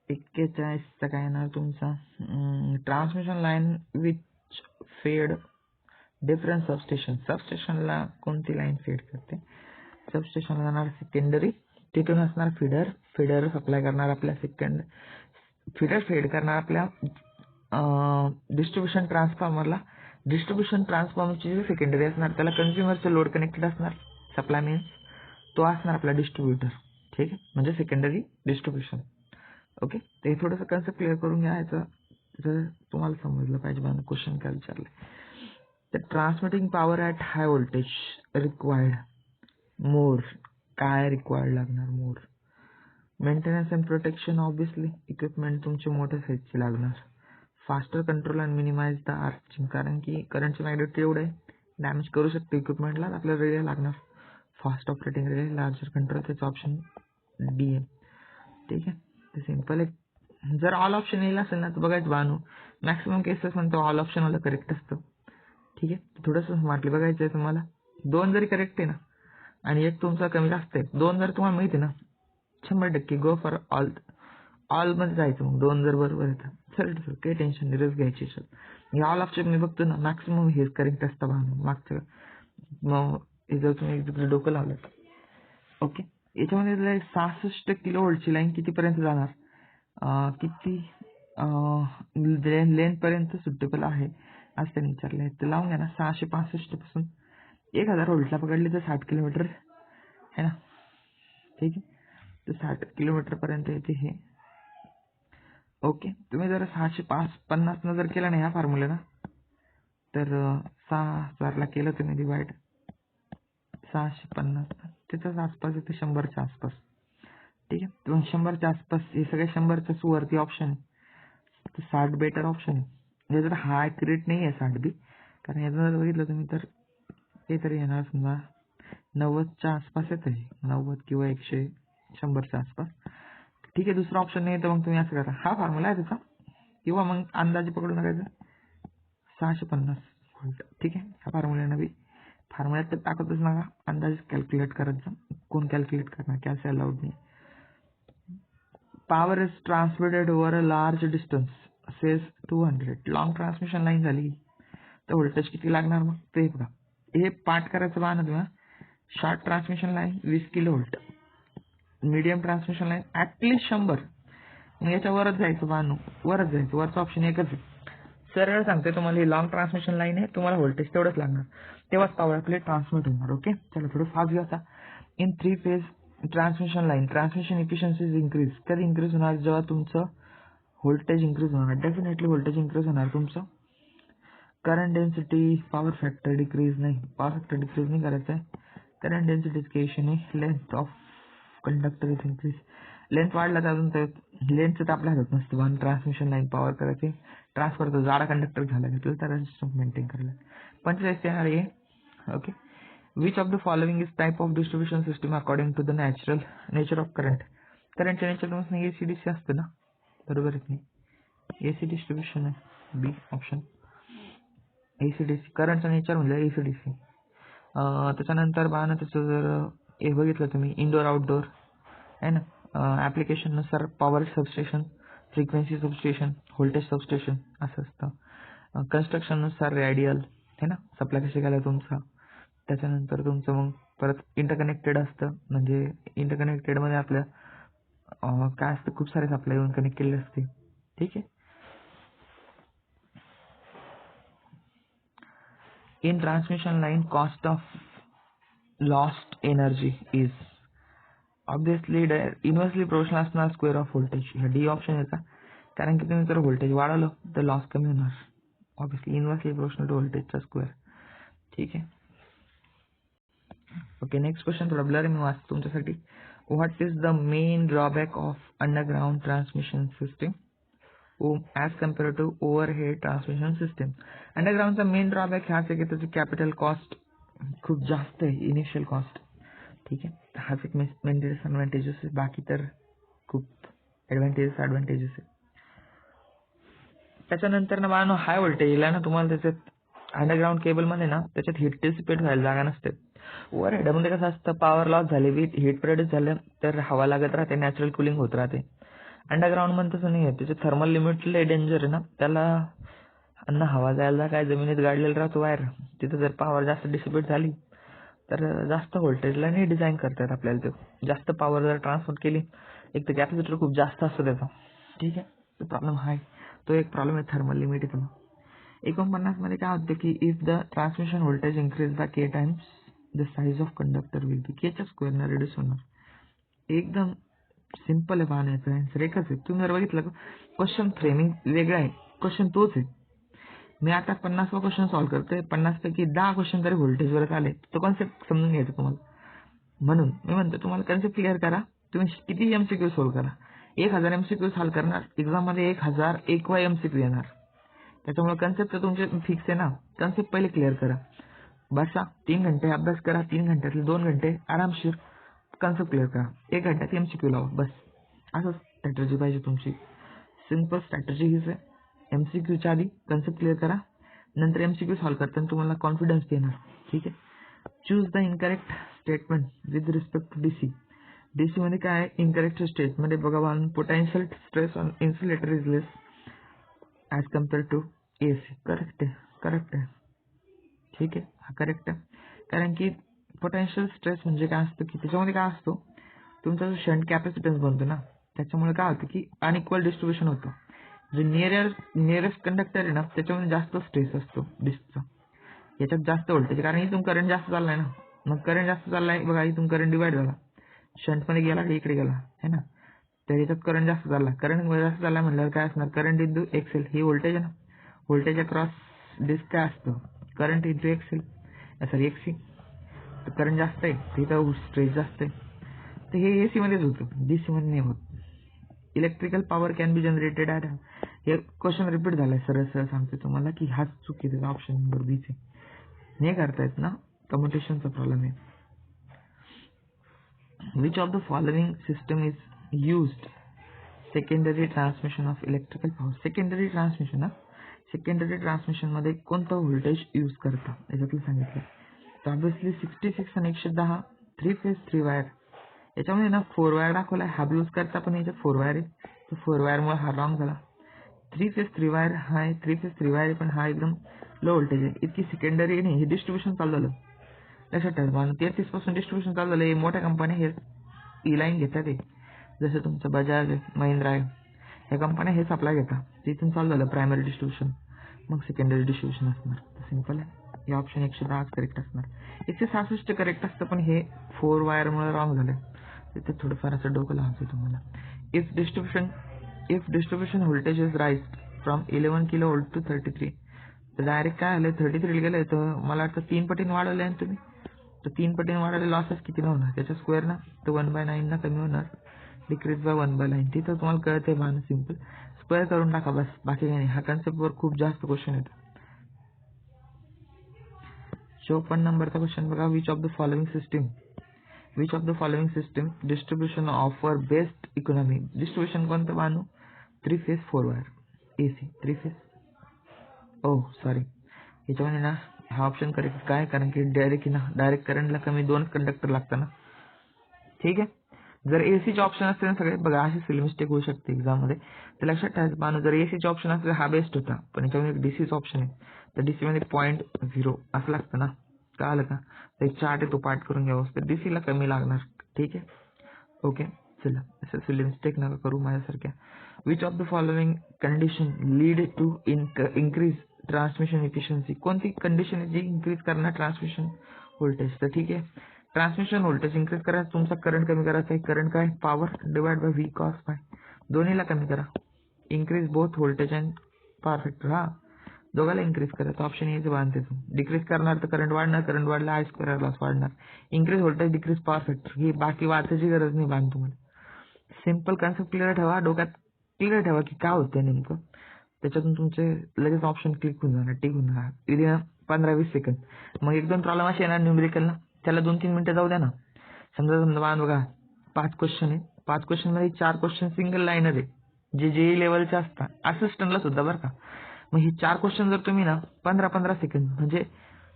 41चा काय येणार तुमचा, transmission line which fed different substation. सबस्टेशनला कोणती लाईन फेड करते, सबस्टेशनला जाणार सेकंडरी, तिथून असणार फिडर, फिडर सप्लाय करणार आपल्या फिडर फेड करणार आपल्या डिस्ट्रीब्युशन ट्रान्सफॉर्मरला. डिस्ट्रीब्युशन ट्रान्सफॉर्मरची जी सेकंडरी असणार त्याला कन्झ्युमरचं लोड कनेक्टेड असणार, सप्लाय मीन्स तो असणार आपला डिस्ट्रीब्युटर. ठीक आहे, म्हणजे सेकंडरी डिस्ट्रीब्युशन. ओके. ते थोडंसं कन्सेप्ट क्लिअर करून घ्यायचं, जर तुम्हाला समजलं पाहिजे मला क्वेश्चन काय विचारलं. तर transmitting power at high voltage required more, काय रिक्वायर्ड लागणार, more. Maintenance and protection, obviously equipment तुमचे मोठ्या साईजचे लागणार. Faster control and minimise the arching, कारण की करंटची मॅग्नेटिक एवढं आहे, डॅमेज करू शकते इक्विपमेंटला, आपल्याला रिले लागणार. Fast operating relay, larger control, त्याचं ऑप्शन डी आहे. ठीक आहे. ते सिम्पल आहे. जर ऑल ऑप्शन येईल असेल ना तर बघायचं बानू, मॅक्सिमम केसेस म्हणतो ऑल ऑप्शन वाला करेक्ट असतं. ठीक आहे. थोडंसं स्मार्टली बघायचं आहे तुम्हाला. 2 जरी करेक्ट आहे ना आणि एक तुमचा कमी जास्त आहे, 2 जर तुम्हाला माहिती ना 100% गो फॉर ऑल मध्ये जायचं. मग 2 जर बरोबर येतं चल काही टेन्शन नाही, रिस्क घ्यायची. हे ऑल ऑप्शन मी बघतो ना मॅक्सिमम हेच करेक्ट असतं बानू मागचं. मग हे जर तुम्ही डोकं लावलं. ओके. याच्यामध्ये 66 किलोवोल्टची लाईन कितीपर्यंत जाणार, किती लेंथ पर्यंत सुटेबल आहे आज त्यांनी विचारले तर लावून घ्या ना. 665 पासून 1000 व्होल्टला पकडले तर 60 किलोमीटर है ना. ठीक आहे, तर 60 किलोमीटर पर्यंत येते हे. ओके, तुम्ही जर 650 जर केलं ना ह्या फॉर्म्युलेला, तर 6000ला केलं तुम्ही डिवाइड 650 त्याच्याच आसपास येते 100च्या आसपास. ठीक आहे, तर 100च्या आसपास हे सगळे 100च्याच वरती ऑप्शन आहे. तर 60 बेटर ऑप्शन आहे. म्हणजे जर हा ॲक्युरेट नाही आहे 60 बी, कारण याचं जर बघितलं तुम्ही तर ते तरी येणार समजा 90च्या आसपास येतं आहे, 90 किंवा 100च्या आसपास. ठीक आहे, दुसरा ऑप्शन नाही तर मग तुम्ही असं करा, हा फॉर्म्युला आहे त्याचा, किंवा मग अंदाजे पकडून टाकायचं 650 व्होल्ट. ठीक आहे, ह्या फॉर्म्युल्यानं बी फॉर्म्युल्यात तर टाकतच नका, अंदाजे कॅल्क्युलेट करायचं. कोण कॅल्क्युलेट करणार, कॅल्सी अलाउड नाही. Power is transmitted over a large distance says 200. Long transmission line झाली तर व्होल्टेज किती लागणार मग ते बघा. हे पाठ करायचं बघा ना तुम्ही. Short transmission line 20 kilo volt, medium transmission line at least 100. मग याच्या वरच जायचं बानू, वरच जायचं, वरचं ऑप्शन एकच आहे. सरळ सांगते तुम्हाला, ही लॉंग ट्रान्समिशन लाईन आहे, तुम्हाला व्होल्टेज तेवढंच लागणार, तेव्हाच पॉवर आपले ट्रान्समिट होणार. ओके, चला थोडं फास्ट घ्या आता. In 3 phase transmission line transmission efficiency increase. कधी इन्क्रीज होणार, जेव्हा तुमचं व्होल्टेज इन्क्रीज होणार. डेफिनेटली व्होल्टेज इन्क्रीज होणार तुमचं. Current density, power factor decrease नाही, पॉवर फॅक्टर डिक्रीज नाही करायचं आहे. करंट डेन्सिटी इक्वेशन आहे. Length of conductor is increase. Length वाढला तर अजून तर लेंथचं तर आपल्या हातात नसतं. वन ट्रान्समिशन लाईन पॉवर करायची, ट्रान्सफर तो जाडा कंडक्टर घ्यायला घेतलं तर रेजिस्टन्स मेंटेन करायला. 45 येणार आहे. Okay, which of the following is type of distribution system according to the nature of current. करंटच्या नेचर एसीडीसी असतं ना, बरोबर आहे नाही, एसी डिस्ट्रीब्युशन आहे बी ऑप्शन. एसीडीसी करंटचं नेचर म्हणजे एसीडीसी. त्याच्यानंतर बघा ना, त्याचं जर हे बघितलं तुम्ही इनडोअर आउटडोअर आहे ना, ॲप्लिकेशननुसार power substation, frequency substation, voltage substation असं असतं. कन्स्ट्रक्शननुसार रेडियल है ना, सप्लाय कसे केला तुमचा. त्याच्यानंतर तुमचं मग परत इंटरकनेक्टेड असतं, म्हणजे इंटरकनेक्टेडमध्ये आपल्या काय असतं, खूप सारे सप्लाय येऊन कनेक्ट केलेले असते. ठीक आहे. In transmission line cost of lost energy is obviously inversely proportional असणार स्क्वेअर ऑफ व्होल्टेज. ह्या डी ऑप्शन याचा, कारण की तुम्ही जर व्होल्टेज वाढवलं तर लॉस कमी होणार. ऑब्विसली इन्व्हर्सली प्रोपोर्शनल टू व्होल्टेजचा स्क्वेअर. ठीक आहे. ओके, नेक्स्ट क्वेश्चन थोडा ब्लर मी वाचतो तुमच्यासाठी. What is the main drawback of underground transmission system as compare to overhead transmission system. अंडरग्राउंडचा मेन ड्रॉबॅक हाच आहे की त्याची कॅपिटल कॉस्ट खूप जास्त आहे, इनिशियल कॉस्ट. ठीक आहे, हाच एक मेन डिसएडव्हान्टेजेस आहे, बाकी तर खूप ॲडव्हान्टेजेस आहे. त्याच्यानंतर ना मला हाय व्होल्टेजला ना तुम्हाला त्याच्यात अंडरग्राउंड केबलमध्ये ना त्याच्यात हीट डिसिपेट व्हायला जागा नसते. ओव्हरहेडमध्ये कसं असतं, पॉवर लॉस झाले, हीट प्रोड्यूस झालं तर हवा लागत राहते, नॅचरल कुलिंग होत राहते. अंडरग्राउंडमध्ये तसं नाही आहे, त्याचे थर्मल लिमिट लय डेंजर आहे ना, त्याला अन्न हवा जायला काय जमिनीत गाडलेला राहतो वायर, तिथं जर पॉवर जास्त डिसिपेट झाली तर जास्त व्होल्टेजला नाही डिझाईन करतात आपल्याला. ते जास्त पॉवर जर ट्रान्सफर केली, एक तर कॅपॅसिटर खूप जास्त असतो त्याचा. ठीक आहे, तो प्रॉब्लेम आहे, तो एक प्रॉब्लेम आहे, थर्मल लिमिट आहे त्याला. 49 मध्ये काय होतं की if the transmission voltage increase by K times the size of conductor will be, केच्या स्क्वेअरने रिड्यूस होणार. एकदम सिंपल आहे पाहण्याचं, आन्सर एकच आहे. तुम्ही जर बघितलं क्वेश्चन फ्रेमिंग वेगळं आहे, क्वेश्चन तोच आहे. मी आता 50वा क्वेश्चन सॉल्व्ह करतोय, 50 पैकी 10 क्वेश्चन तरी व्होल्टेजवरच आले, तो कॉन्सेप्ट समजून घ्यायचा तुम्हाला. म्हणून मी म्हणतो तुम्हाला कन्सेप्ट क्लिअर करा. तुम्ही किती एमसीक्यू सॉल्व्ह करा, 1000 एमसीक्यू सॉल्व्ह करणार, एक्झाममध्ये 1001 एमसीक्यू येणार. त्याच्यामुळे कन्सेप्ट तुमचे फिक्स आहे ना, कन्सेप्ट पहिले क्लिअर करा. बसा 3 घंटे अभ्यास करा, 3 घंट्यातले 2 घंटे आरामशीर कन्सेप्ट क्लिअर करा, 1 घंट्यात एमसीक्यू लावा, बस. असं स्ट्रॅटर्जी पाहिजे तुमची. सिम्पल स्ट्रॅटर्जी हीच आहे. एमसीक्यूच्या आधी कन्सेप्ट क्लिअर करा, नंतर एमसीक्यू सॉल्व्ह करताना तुम्हाला कॉन्फिडन्स येणार. ठीक आहे. Choose the incorrect statement with respect to DC. DC मध्ये काय आहे, इनकरेक्ट स्टेटमध्ये बघा, potential stress on insulator is less as compare to AC. Correct आहे, करेक्ट आहे. ठीक आहे, हा करेक्ट आहे. कारण की पोटेन्शियल स्ट्रेस म्हणजे काय असतं की त्याच्यामध्ये काय असतो, तुमचा जो शंट कॅपॅसिटन्स बनतो ना, त्याच्यामुळे काय होतं की अनइक्वल डिस्ट्रीब्युशन होतं. जे नियरेस्ट कंडक्टर आहे ना त्याच्यामध्ये जास्त स्ट्रेस असतो डिस्कचा, याच्यात जास्त व्होल्टेज, कारण इथून करंट जास्त चाललाय ना. मग करंट जास्त चाललाय बघा, इथून करंट डिवाइड झाला, शंटमध्ये गेला की इकडे गेला है ना. तर याच्यात करंट जास्त चालला, करंट जास्त चालला म्हटल्यावर काय असणार, करंट इंटू एक्सेल ही व्होल्टेज आहे ना. व्होल्टेज अक्रॉस डिस्क काय असतं, करंट इंटू एक्सेल सॉरी एक्सी. तर करंट जास्त आहे तिथं स्ट्रेस जास्त आहे. तर हे एसी मध्येच होतं, डीसी मध्ये नाही होत. Electrical power can be generated at, हे क्वेश्चन रिपीट झालाय, सरळ सरळ सांगते तुम्हाला की हाच चुकीचा ऑप्शन नंबर बी चे नाही करतायत ना, कम्युटेशनचा प्रॉब्लेम आहे. Which of the following system is used secondary transmission of electrical power. Secondary transmission ना, सेकंडरी ट्रान्समिशन मध्ये कोणतं व्होल्टेज यूज करता याच्यातलं सांगितलं. तर ऑब्विसली 66 आणि 110 3 फेज 3 वायर. याच्यामध्ये ना 4 वायर दाखवलाय, हा यूज करता पण याच्यात 4 वायर आहे, तर 4 वायरमुळे हा रॉंग झाला. 3 फेज 3 वायर हा आहे, 3 फेज 3 वायर पण हा एकदम लो व्होल्टेज आहे, इतकी सेकंडरी नाही. हे डिस्ट्रीब्युशन चालू झालं लक्षात ठेवा. 33 पासून डिस्ट्रीब्युशन चालू झालं. हे मोठ्या कंपन्या हे ई लाईन घेतात, ते जसं तुमचं बजाज आहे, महिंद्रा आहे, ह्या कंपन्या हे सप्लाय घेतात. तिथून चालू झालं प्रायमरी डिस्ट्रीब्युशन, मग सेकंडरी डिस्ट्रीब्युशन असणार. सिंपल आहे, हे ऑप्शन 110 करेक्ट असणार. 166 करेक्ट असतं, पण हे 4 वायरमुळे रॉंग झालं. तिथे थोडंफार असं डोकं लावायचं तुम्हाला. If distribution voltage is rise from 11 kilo volt to 33, तर डायरेक्ट काय आलं 33 गेलं, तर मला वाटतं 3 पटीने वाढवले आहे तुम्ही. तर 3 पटीने वाढवले लॉसेस किती न होणार, त्याच्या स्क्वेअर ना, तर 1/9 ना कमी होणार, डिक्रीज बाय 1/9. तिथं तुम्हाला कळते भान, सिंपल स्क्वेअर करून टाका बस, बाकी काही नाही. हा कन्सेप्टवर खूप जास्त क्वेश्चन येतो. 54 नंबरचा क्वेश्चन बघा. Which of the following system distribution offer best economy. Distribution कोणतं बानू, 3 फेज 4 वायर एसी 3 फेज. ओ सॉरी, याच्यामध्ये ना हा ऑप्शन करेक्ट काय, कारण की डायरेक्ट करंटला कमी 2 कंडक्टर लागतात ना. ठीक आहे, जर एसीचे ऑप्शन असते ना सगळे बघा, अशी सिल मिस्टेक होऊ शकते एक्झाम मध्ये, तर लक्षात ठेवायचं बानू, जर एसीचे ऑप्शन असले हा बेस्ट होता, पण याच्यामध्ये डीसीचा ऑप्शन आहे, तर डीसी मध्ये 0.0 असं लागतं ना, कळालं का. तर एक चार्ट आहे तो पाठ करून घ्यावं, तर डीसीला कमी लागणार. ठीक आहे, ओके चला, असं सिल मिस्टेक नका करू माझ्यासारख्या. Which of the following condition lead to increase transmission efficiency. कोणती कंडिशन आहे जी इन्क्रीज करणार ट्रान्समिशन व्होल्टेज. तर ठीक आहे, ट्रान्समिशन व्होल्टेज इन्क्रीज करायचं, तुमचा करंट कमी करायचा आहे. करंट काय, power divide by V cos bye, दोन्हीला कमी करा. Increase both voltage and power factor, हा दोघाला इन्क्रीज करायचं. ऑप्शन यायचं बांधते तू. डिक्रीज करणार तर करंट वाढणार, करंट वाढला आय स्क्वेअर लॉस वाढणार. Increase voltage, decrease power factor, ही बाकी वाचायची गरज नाही बांध तुम्हाला. सिम्पल कन्सेप्ट क्लिअर ठेवा, डोक्यात क्लिअर ठेवा की काय होतंय नेमकं. त्याच्यातून तुमचे लगेच ऑप्शन क्लिक होऊन जाणार, टिक होऊन जाणार विदिन 15-20 सेकंद. मग 1-2 प्रॉब्लेम असे येणार न्यूमेरिकल ना, त्याला 2-3 मिनिटं जाऊ द्या ना. समजा मान बघा 5 क्वेश्चन आहे, 5 क्वेश्चन मध्ये 4 क्वेश्चन सिंगल लाईनर आहे, जे जेई लेवलचे असतात, असिस्टंटला सुद्धा बरं का. मग हे 4 क्वेश्चन जर तुम्ही ना 15-15 सेकंद म्हणजे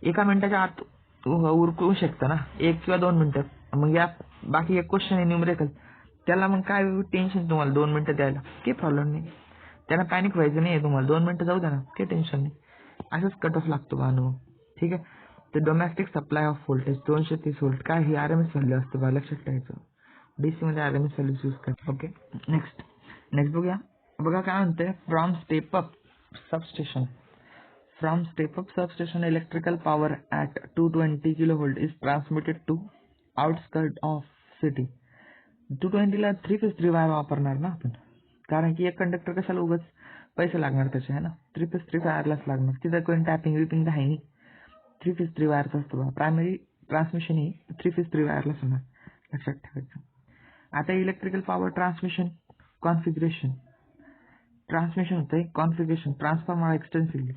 1 मिनिटाच्या आत उरकू शकता ना, 1 किंवा 2 मिनिटं. मग या बाकी एक क्वेश्चन आहे न्यूमेरिकल, त्याला मग काय टेन्शन तुम्हाला 2 मिनिटं द्यायला, काही प्रॉब्लेम नाही. त्यांना पॅनिक व्हायचं नाही, तुम्हाला 2 मिनिटं जाऊ द्या ना, काही टेन्शन नाही. असंच कट ऑफ लागतो का अनुभव. ठीक आहे, तर domestic supply of voltage 230 volt, काय ही आर एम एस व्हॅल्यू असते बा, लक्षात ठेवायचं. डीसी मध्ये R M S values use करतो. ओके, नेक्स्ट बघूया. बघा काय म्हणते, from step up substation electrical power at 220 kV is transmitted to outskirt of city. 220ला 3 फेज 3 वायर वापरणार ना आपण, कारण की एक कंडक्टर कशाला उगाच पैसे लागणार त्याचे, है ना. 3 फेज 3 वायरलाच लागणार, तिथं कोणी टॅपिंग विपिंग आहे नाही. 3 फेज 3 वायरचा असतो, प्रायमरी ट्रान्समिशन ही 3 फेज 3 वायरलाच होणार, लक्षात ठेवायचं. आता इलेक्ट्रिकल पॉवर ट्रान्समिशन होतंय कॉन्फिगरेशन, ट्रान्सफॉर्मर एक्सटेन्सिव्हली.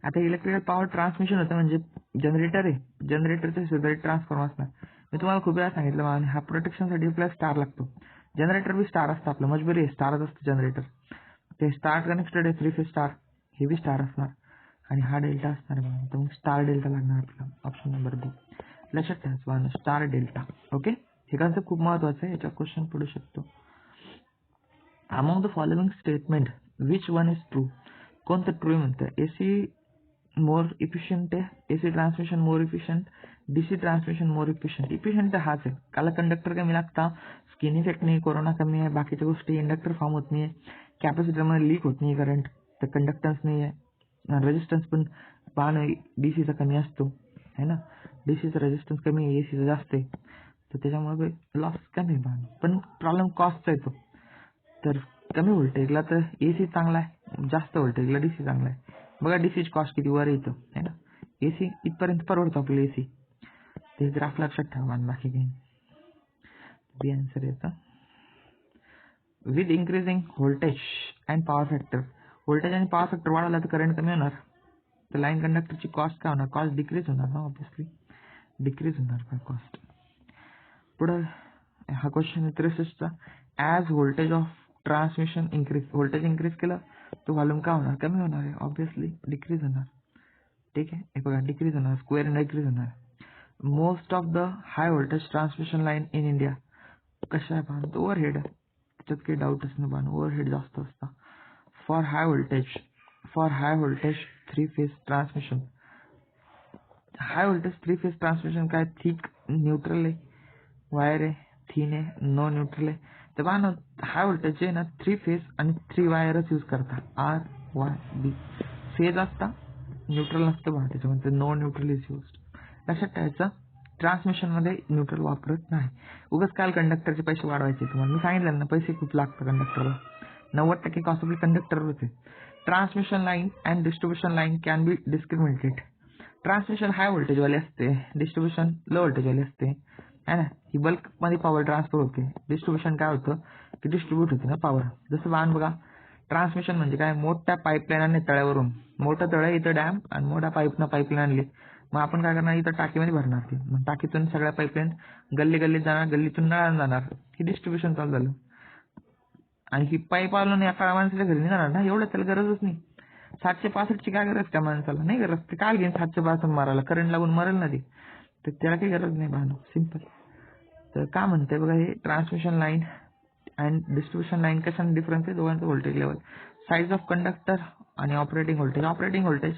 आता इलेक्ट्रिकल पॉवर ट्रान्समिशन होतं म्हणजे जनरेटर आहे, जनरेटरचे सेपरेट ट्रान्सफॉर्मर असणार. मी तुम्हाला खूप वेळा सांगितलं, हा प्रोटेक्शनसाठी प्लस स्टार लागतो. जनरेटर बी स्टार असतं, आपलं मजबुरी आहे, स्टारच असतं जनरेटर. ते स्टार कनेक्टेड आहे 3 फेज स्टार, हे बी स्टार असणार, आणि हा डेल्टा असणार बघा, तर मग स्टार डेल्टा लागणार आपला. ऑप्शन नंबर 2 लक्षात ठेवायचं, स्टार डेल्टा. ओके, हे कन्सेप्ट खूप महत्वाचं आहे, याच्यावर क्वेश्चन पडू शकतो. Among the following statement which one is true. कोणतं ट्रू म्हणतं, एसी मोर इफिशियंट आहे, AC transmission more efficient, DC transmission more efficient. Efficient तर हाच आहे, काला कंडक्टर कमी लागता, स्किन इफेक्ट नाही, कोरोना कमी आहे, बाकीच्या गोष्टी, इंडक्टर फॉर्म होत नाही आहे, कॅपॅसिटरमध्ये लीक होत नाही करंट, तर कंडक्टन्स नाही आहे, रेजिस्टन्स पण पाहणं डीसीचा कमी असतो है ना, डीसीचा रेजिस्टन्स कमी आहे, एसीचा जास्त आहे, तर त्याच्यामुळे लॉस कमी आहे पाहणं. पण प्रॉब्लेम कॉस्टचा येतो. तर कमी व्होल्टेजला तर एसी चांगला आहे, जास्त व्होल्टेजला डीसी चांगला आहे. बघा डीसीची कॉस्ट किती वर येतं है ना, एसी इथपर्यंत परवडतो आपलं एसी. ते ग्राफ लक्षात ठेवा, बाकी काही बी आन्सर येतं. With increasing voltage and power factor, voltage आणि पॉवर फॅक्टर वाढवला तर करंट कमी होणार, तर लाईन कंडक्टरची कॉस्ट काय होणार, कॉस्ट डिक्रीज होणार ना, ऑब्विसली डिक्रीज होणार कॉस्ट. पुढं हा क्वेश्चन आहे 63चा. As voltage of transmission increase, voltage increase केलं तो व्हॉल्यूम काय होणार, कमी होणार आहे, ऑब्विसली डिक्रीज होणार. ठीक आहे, हे बघा डिक्रीज होणार, स्क्वेअर डिक्रीज होणार. Most of the high voltage transmission line in India कशा आहे पाहणं, तो ओव्हरहेड, त्याच्यात काही डाऊटच नाही पाहणं, ओव्हरहेड जास्त असतं. For high voltage 3 phase transmission, high voltage 3 phase transmission काय, थिक न्यूट्रल आहे, वायर आहे, थिन आहे, नो न्यूट्रल आहे. तर पहा ना, हाय व्होल्टेज आहे ना 3 फेज आणि 3 वायरच यूज करता, आर वाय बी, फेज असता न्यूट्रल नसतं पहा, त्याच्यामध्ये नो न्यूट्रल इज यूज. लक्षात ठेवायचं, ट्रान्समिशनमध्ये न्यूट्रल वापरत नाही. उगाच काल कंडक्टरचे पैसे वाढवायचे तुम्हाला, मी सांगितलं ना पैसे खूप लागतं कंडक्टरला, 90% कॉस्ट आपली कंडक्टर होते. Transmission line and distribution line can be discriminated. Transmission high व्होल्टेजवाली असते, डिस्ट्रीब्युशन लो व्होल्टेजवाली असते है ना, ही बल्कमध्ये पॉवर ट्रान्सफर होते. डिस्ट्रीब्युशन काय होतं की डिस्ट्रीब्यूट होते ना पॉवर. जसं वाहन बघा, ट्रान्समिशन म्हणजे काय, मोठ्या पाईपलाईन आणले तळ्यावरून, मोठं तळ इथं डॅम आणि मोठ्या पाईपलाईन आणली, मग आपण काय करणार, इथं टाकीमध्ये भरणार ती, मग टाकीतून सगळ्या पाईपलाईन गल्लीत जाणार, गल्लीतून नळाला जाणार, ही डिस्ट्रीब्युशन चालू झालं. आणि ही पाईप आलो नाही एका माणसाच्या घरी नाही जाणार ना, एवढं त्याला गरजच नाही. 765ची काय गरज त्या माणसाला, नाही गरज, ते काय घेईन 762 मारायला, करंट लागून मरेल ना ती, तर त्याला काही गरज नाही पाहणं, सिम्पल. तर काय म्हणते बघा, हे transmission line and distribution line कशाने डिफरन्स आहे, दोघांचं voltage level, size of conductor आणि ऑपरेटिंग व्होल्टेज. ऑपरेटिंग व्होल्टेज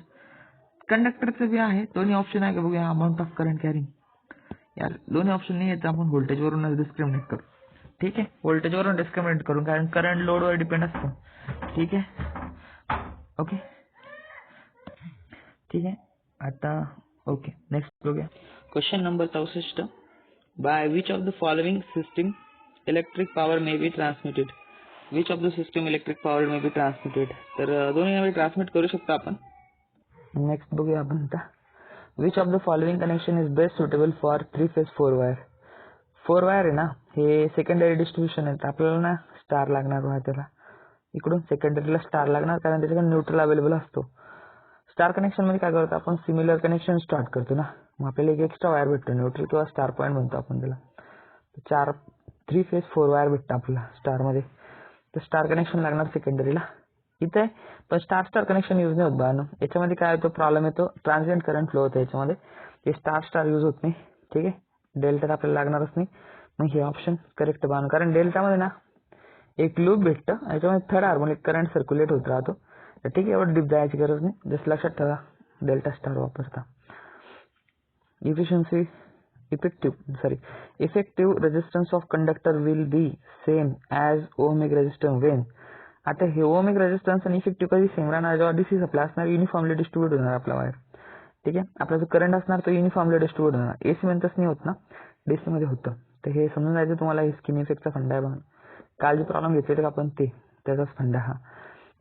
कंडक्टरचं बी आहे, दोन्ही ऑप्शन आहे का बघूया, अमाऊंट ऑफ करंट कॅरिंग, यार दोन्ही ऑप्शन नाही येतं, आपण व्होल्टेजवरूनच डिस्क्रिमिनेट करू. ठीक आहे, व्होल्टेजवरून डिस्क्रिमिनेट करू, कारण करंट लोडवर डिपेंड असतं. ठीक आहे, ओके ठीक आहे. आता ओके, नेक्स्ट बघूया question number 64. By which of the following system electric power may be transmitted, which of the system electric power may be transmitted, तर दोन्ही ट्रान्समिट करू शकतो आपण. नेक्स्ट बघूया आपण आता, which of the following connection is best suitable for 3 phase 4 wire. 4 wire आहे ना, हे सेकंडरी डिस्ट्रीब्युशन आहे, आपल्याला ना स्टार लागणार बघा, त्याला इकडून सेकंडरीला स्टार लागणार, कारण त्याच्याकडे न्यूट्रल अवेलेबल असतो. स्टार कनेक्शन मध्ये काय करतो आपण, सिमिलर कनेक्शन स्टार्ट करतो ना, मग आपल्याला एक एक्स्ट्रा वायर भेटतो, न्यूट्रल किंवा स्टार पॉईंट म्हणतो आपण त्याला. 3 फेज 4 वायर भेटतं आपल्याला स्टार मध्ये, तर स्टार कनेक्शन लागणार सेकंडरीला इथे. पण स्टार कनेक्शन यूज नाही होत बा, याच्यामध्ये काय होतो, प्रॉब्लेम येतो, ट्रान्झिएंट करंट फ्लो होतं याच्यामध्ये, ते स्टार यूज होत नाही. ठीक आहे, डेल्टा आपल्याला लागणारच नाही, मग हे ऑप्शन करेक्ट बानो, कारण डेल्टामध्ये ना एक लूप भेटतं, याच्यामध्ये थर्ड हार्मोनिक करंट सर्क्युलेट होत राहतो. तर ठीक आहे, एवढं डीप जायची गरज नाही, जस्ट लक्षात ठेवा डेल्टा स्टार वापरता. Efficiency effective resistance of conductor will B same as ohmic resistance Wien. आता हे ओहमिक रेजिस्टन्स आणि इफेक्टिव्ह कधी सेम राहणार, जेव्हा डीसी सप्लाय असणार, युनिफॉर्मली डिस्ट्रीब्यूट होणार आपला वायर. ठीक आहे, आपला जो करंट असणार तो युनिफॉर्मली डिस्ट्रीब्यूट होणार, एसी म्हणतच नाही होत ना, डीसी मध्ये होतं. तर हे समजून जायचं तुम्हाला, हे स्किन इफेक्टचा फंडा आहे बघा, काल जे प्रॉब्लेम घेतले आपण त्याचाच फंडा हा.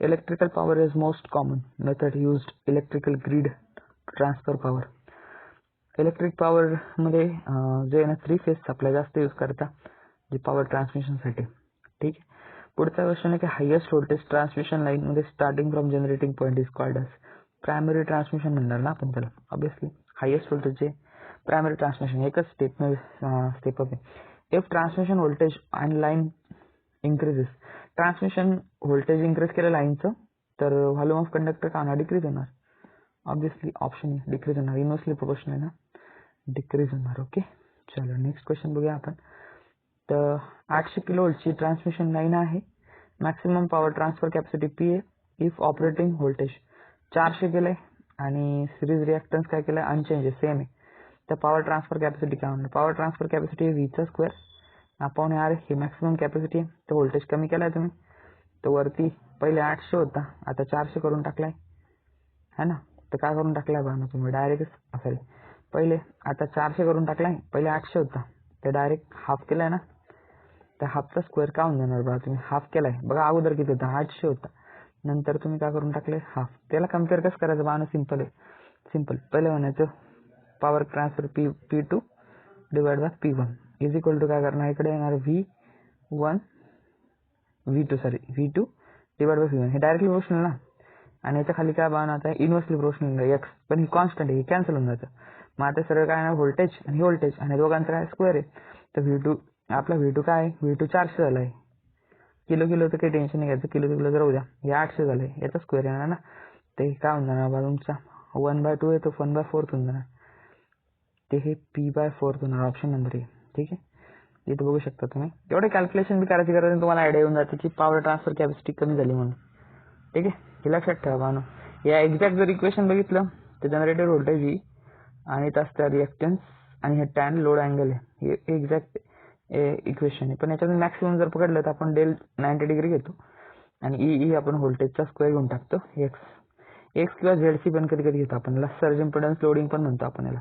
Electrical power is most common method used electrical grid transfer power. Electric power मध्ये जे ना 3 फेज सप्लाय जास्त यूज करता, जे पॉवर ट्रान्समिशनसाठी. ठीक आहे, पुढचा क्वेश्चन आहे की हायेस्ट व्होल्टेज ट्रान्समिशन लाईन मध्ये starting from generating point is called as. Primary transmission म्हणणार ना आपण त्याला, ऑब्विसली हायेस्ट व्होल्टेज जे प्रायमरी ट्रान्समिशन, एकच स्टेप आहे. If transmission voltage and line increases, transmission voltage increase केलं लाईनचं, तर व्हॉल्यूम ऑफ कंडक्टर का होणार, डिक्रीज होणार, ऑब्विसली ऑप्शन डिक्रीज होणार, इन्व्हर्सली प्रोपोर्शनल आहे ना, डिक्रीज होणार. ओके, चलो नेक्स्ट क्वेश्चन बघूया आपण. तर 800 किलोवोल्टची ट्रान्समिशन लाईन आहे, maximum power transfer capacity P आहे, इफ ऑपरेटिंग व्होल्टेज 400 केलंय आणि सिरीज रिॲक्टन्स काय केलंय, अनचेंज आहे, सेम आहे, तर पॉवर ट्रान्सफर कॅपॅसिटी काय होणार, पॉवर ट्रान्सफर कॅपॅसिटी व्हीचा स्क्वेअर अपॉन आर ही मॅक्सिमम कॅपॅसिटी आहे. तो व्होल्टेज कमी केलाय तुम्ही, तो वरती पहिले 800 होता, आता 400 करून टाकलाय है ना. तर काय करून टाकलाय बघा ना तुम्ही डायरेक्ट, सॉरी पहिले आता 400 करून टाकलाय, पहिले 800 होता, ते डायरेक्ट हाफ केलाय ना. तर हाफचा स्क्वेअर का होऊन जाणार बघा, तुम्ही हाफ केलाय बघा. अगोदर किती होता, 800 होता, नंतर तुम्ही काय करून टाकले हाफ. त्याला कम्पेअर कसं करायचं बघा ना, सिम्पल आहे. सिम्पल पहिले म्हणायचं power transfer P2 divide by P1 is equal to काय करणार, इकडे येणार V2 डिवाइड बाय P1. हे डायरेक्टली प्रोपोर्शनल ना, आणि याच्या खाली काय बघा आता इन्व्हर्सली प्रोपोर्शनल एक्स, पण ही कॉन्स्टंट आहे, कॅन्सल होऊन जातं. मग आता सरळ काय ना व्होल्टेज आणि व्होल्टेज आणि दोघांचं काय स्क्वेअर आहे. तर V2 काय आहे, V2 400 झाला आहे. किलो तर काही टेन्शन नाही घ्यायचं, किलो तर राहू द्या. हे 800 झालंय, याचा स्क्वेअर येणार ना. ते काय होऊन जाणार बघा तुमचा 1/2 आहे, तो 1/4 होऊन जाणार. ते हे P/4 होणार, ऑप्शन नंबर ए. ठीक आहे, इथे बघू शकता तुम्ही. एवढे कॅल्क्युलेशन बी करायची गरज नाही, तुम्हाला आयडिया येऊन जाते की पॉवर ट्रान्सफर कॅपॅसिटी कमी झाली म्हणून. ठीक आहे, हे लक्षात ठेवा बानो. या एक्झॅक्ट जर इक्वेशन बघितलं तर जनरेटेड व्होल्टेज ही आणि त्याचा रिएक्टन्स आणि हे टॅन लोड अँगल आहे, हे एक्झॅक्ट इक्वेशन आहे. पण याच्यातून मॅक्सिमम जर पकडलं तर आपण डेल 90 डिग्री घेतो आणि ई आपण व्होल्टेजचा स्क्वेअर घेऊन टाकतो. एक्स किंवा झेडसी पण कधी कधी घेतो आपण, याला सर्ज इम्पिडन्स लोडिंग पण म्हणतो आपण याला.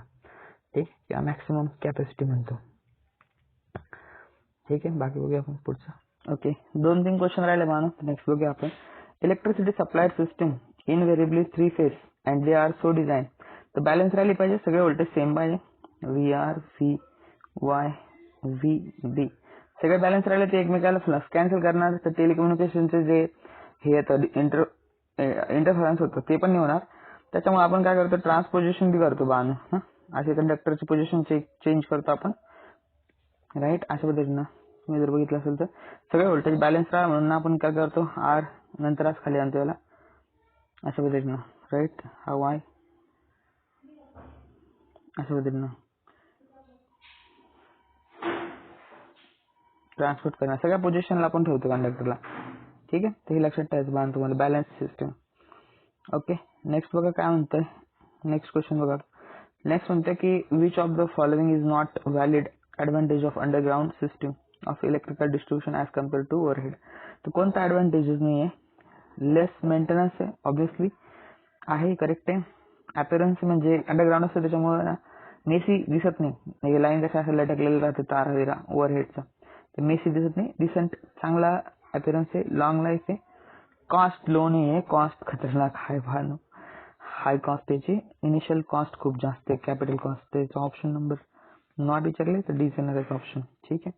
ठीक, या मॅक्सिमम कॅपॅसिटी म्हणतो. ठीक आहे, बाकी बघूया आपण पुढचं. ओके, 2-3 क्वेश्चन राहिले मानो. नेक्स्ट बघूया आपण. Electricity supplied system invariably 3 phase and they are so design. तर बॅलन्स राहिली पाहिजे, सगळे व्होल्टेज सेम पाहिजे. VR, VY, VB सगळे बॅलन्स राहिले, ते एकमेकाला फ्लक्स कॅन्सल करणार. तर टेलिकम्युनिकेशनचे जे हे येतं इंटरफरन्स होतं ते पण नाही होणार. त्याच्यामुळे आपण काय करतो, ट्रान्सपोजिशन बी करतो बाण. असे कंडक्टरची पोझिशन चेंज करतो आपण, राईट. अशा पद्धतीनं तुम्ही जर बघितलं असेल तर सगळे व्होल्टेज बॅलन्स राहा म्हणून आपण काय करतो, आर नंतर आज खाली आणतो याला अशा पद्धतीनं, राईट. हा वाय अशा पद्धतीनं ट्रान्सपोर्ट करणार, सगळ्या पोझिशनला आपण ठेवतो कंडक्टरला. ठीक आहे, तर हे लक्षात ठेवायचं बाण तुम्हाला, बॅलन्स सिस्टम. ओके, नेक्स्ट बघा काय म्हणतंय. नेक्स्ट क्वेश्चन बघा. नेक्स्ट म्हणतंय की which of the following is not valid advantage of underground system of electrical distribution as compare to overhead. तर कोणता ॲडव्हान्टेजेस नाही आहे, लेस मेंटेनन्स आहे, ऑब्व्हियसली आहे, करेक्ट आहे. अपीअरन्स म्हणजे अंडरग्राउंड असतं त्याच्यामुळे मेसी दिसत नाही, लाईन कशा असं लटकलेलं राहतं तार वगैरे ओव्हरहेडचा, तर मेसी दिसत नाही, डिसेंट चांगला अपीअरन्स आहे, लॉंग लाईफ आहे. कॉस्ट लो नाही आहे, कॉस्ट खतरनाक हाय भानो, हाय कॉस्ट त्याची, इनिशियल कॉस्ट खूप जास्त आहे, कॅपिटल कॉस्ट. त्याचा ऑप्शन नंबर नॉट विचारले तर डी येणार त्याचा ऑप्शन. ठीक आहे,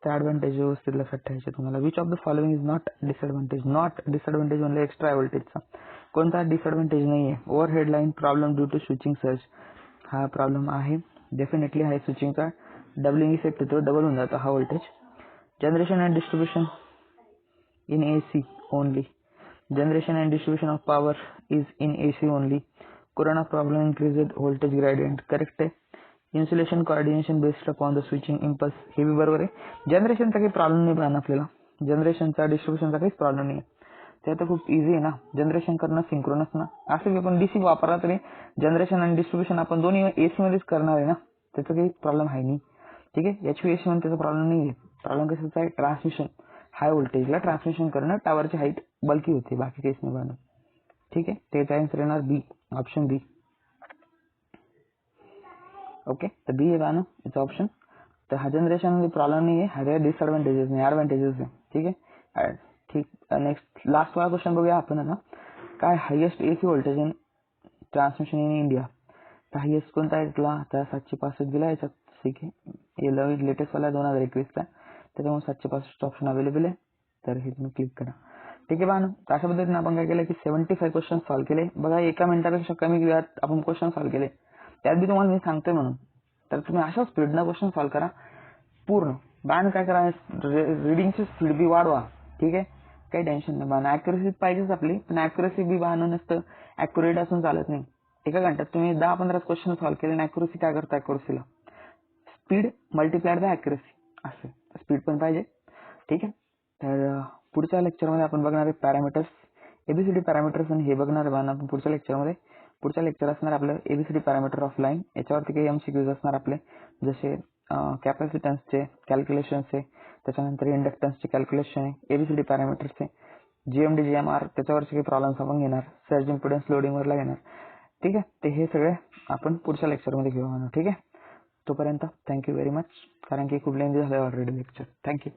तर ॲडव्हान्टेज व्यवस्थित लक्षात ठेवायचे तुम्हाला. Which of the following is not disadvantage. Not disadvantage म्हणलं एक्स्ट्रा व्होल्टेजचा, कोणता डिसएडव्हान्टेज नाही आहे. Overhead line problem due to switching surge, हा प्रॉब्लेम आहे डेफिनेटली आहे स्विचिंगचा. डबलिंग इफेक्ट येतो, डबल होऊन जातो हा व्होल्टेज. Generation and distribution in AC only. Generation and distribution of power is in AC only. Corona problem increased voltage gradient. Correct आहे. Insulation coordination based upon the switching impulse. हे बी बरोबर आहे. जनरेशनचा काही प्रॉब्लेम नाही पाहणार आपल्याला, जनरेशनचा डिस्ट्रीब्युशनचा काहीच प्रॉब्लेम नाही. ते आता खूप इझी आहे ना, जनरेशन करणं सिंक्रोनस ना. असं की आपण डीसी वापरला तरी जनरेशन आणि डिस्ट्रीब्युशन आपण दोन्ही एसी मध्येच करणार आहे ना, त्याचा काही प्रॉब्लेम आहे नाही. ठीक आहे, HVAC मध्ये त्याचा प्रॉब्लेम नाही आहे. प्रॉब्लेम कशाचा आहे, ट्रान्समिशन, हाय व्होल्टेजला ट्रान्समिशन करणं, टावरची हाईट बल्की होते, बाकी काहीच नाही बनत. ठीक आहे, त्याचा आन्सर येणार बी, ऑप्शन बी. ओके, तर बी आहे बानो याचा ऑप्शन. तर हा जनरेशन मध्ये प्रॉब्लेम नाही आहे, हा डिसएडव्हान्टेजेस नाही, ॲडव्हान्टेजेस आहे. ठीक आहे, ठीक. नेक्स्ट लास्ट वाला क्वेश्चन बघूया आपण आता. काय highest AC voltage in transmission in India. तर हायेस्ट कोणता आहे तुला, आता 765 दिला याच्यात. ठीक आहे, हे लेटेस्ट वाला 2021चा, त्याच्यामुळे 765 ऑप्शन अवेलेबल आहे, तर हे तुम्ही क्लिक करा. ठीक आहे बानो, तर अशा पद्धतीने आपण काय केलं की 75 क्वेश्चन सॉल्व्ह केले. बघा, एका मिनिटापेक्षा कमी वेळात आपण क्वेश्चन सॉल्व्ह केले, त्यात बी तुम्हाला मी सांगतोय म्हणून. तर तुम्ही अशा स्पीडनं क्वेश्चन सॉल्व्ह करा पूर्ण. बाण काय करा, रिडिंगची स्पीड बी वाढवा. ठीक आहे, काही टेन्शन नाही बाण. ॲक्युरेसी पाहिजेच आपली, पण ॲक्युरेसी बी बाण नसतं, ॲक्युरेट असून चालत नाही. एका घंट्यात तुम्ही 10-15 क्वेश्चन सॉल्व्ह केले आणि ॲक्युरेसी काय करता, ॲक्युरेसीला स्पीड मल्टिप्लाइड बाय ॲक्युरेसी असं, स्पीड पण पाहिजे. ठीक आहे, तर पुढच्या लेक्चरमध्ये आपण बघणार आहे पॅरामीटर्स, ABCD पॅरामीटर्स, आणि हे बघणार आहे आपण पुढच्या लेक्चरमध्ये. पुढच्या लेक्चर असणार आपलं ABCD पॅरामीटर ऑफ लाईन. याच्यावरती काही MCQs असणार आपले, जसे कॅपॅसिटन्सचे कॅल्क्युलेशन्स आहे, त्याच्यानंतर इंडक्टन्सचे कॅल्क्युलेशन आहे, ABCD पॅरामीटर्स आहे, GMD GMR त्याच्यावरचे काही प्रॉब्लेम्स आपण घेणार, सर्ज इम्पिडन्स लोडिंगवरला घेणार. ठीक आहे, ते हे सगळे आपण पुढच्या लेक्चरमध्ये घेऊ. ठीक आहे, तोपर्यंत थँक्यू व्हेरी मच, कारण की खूप लेंदी झालं ऑलरेडी लेक्चर. थँक्यू.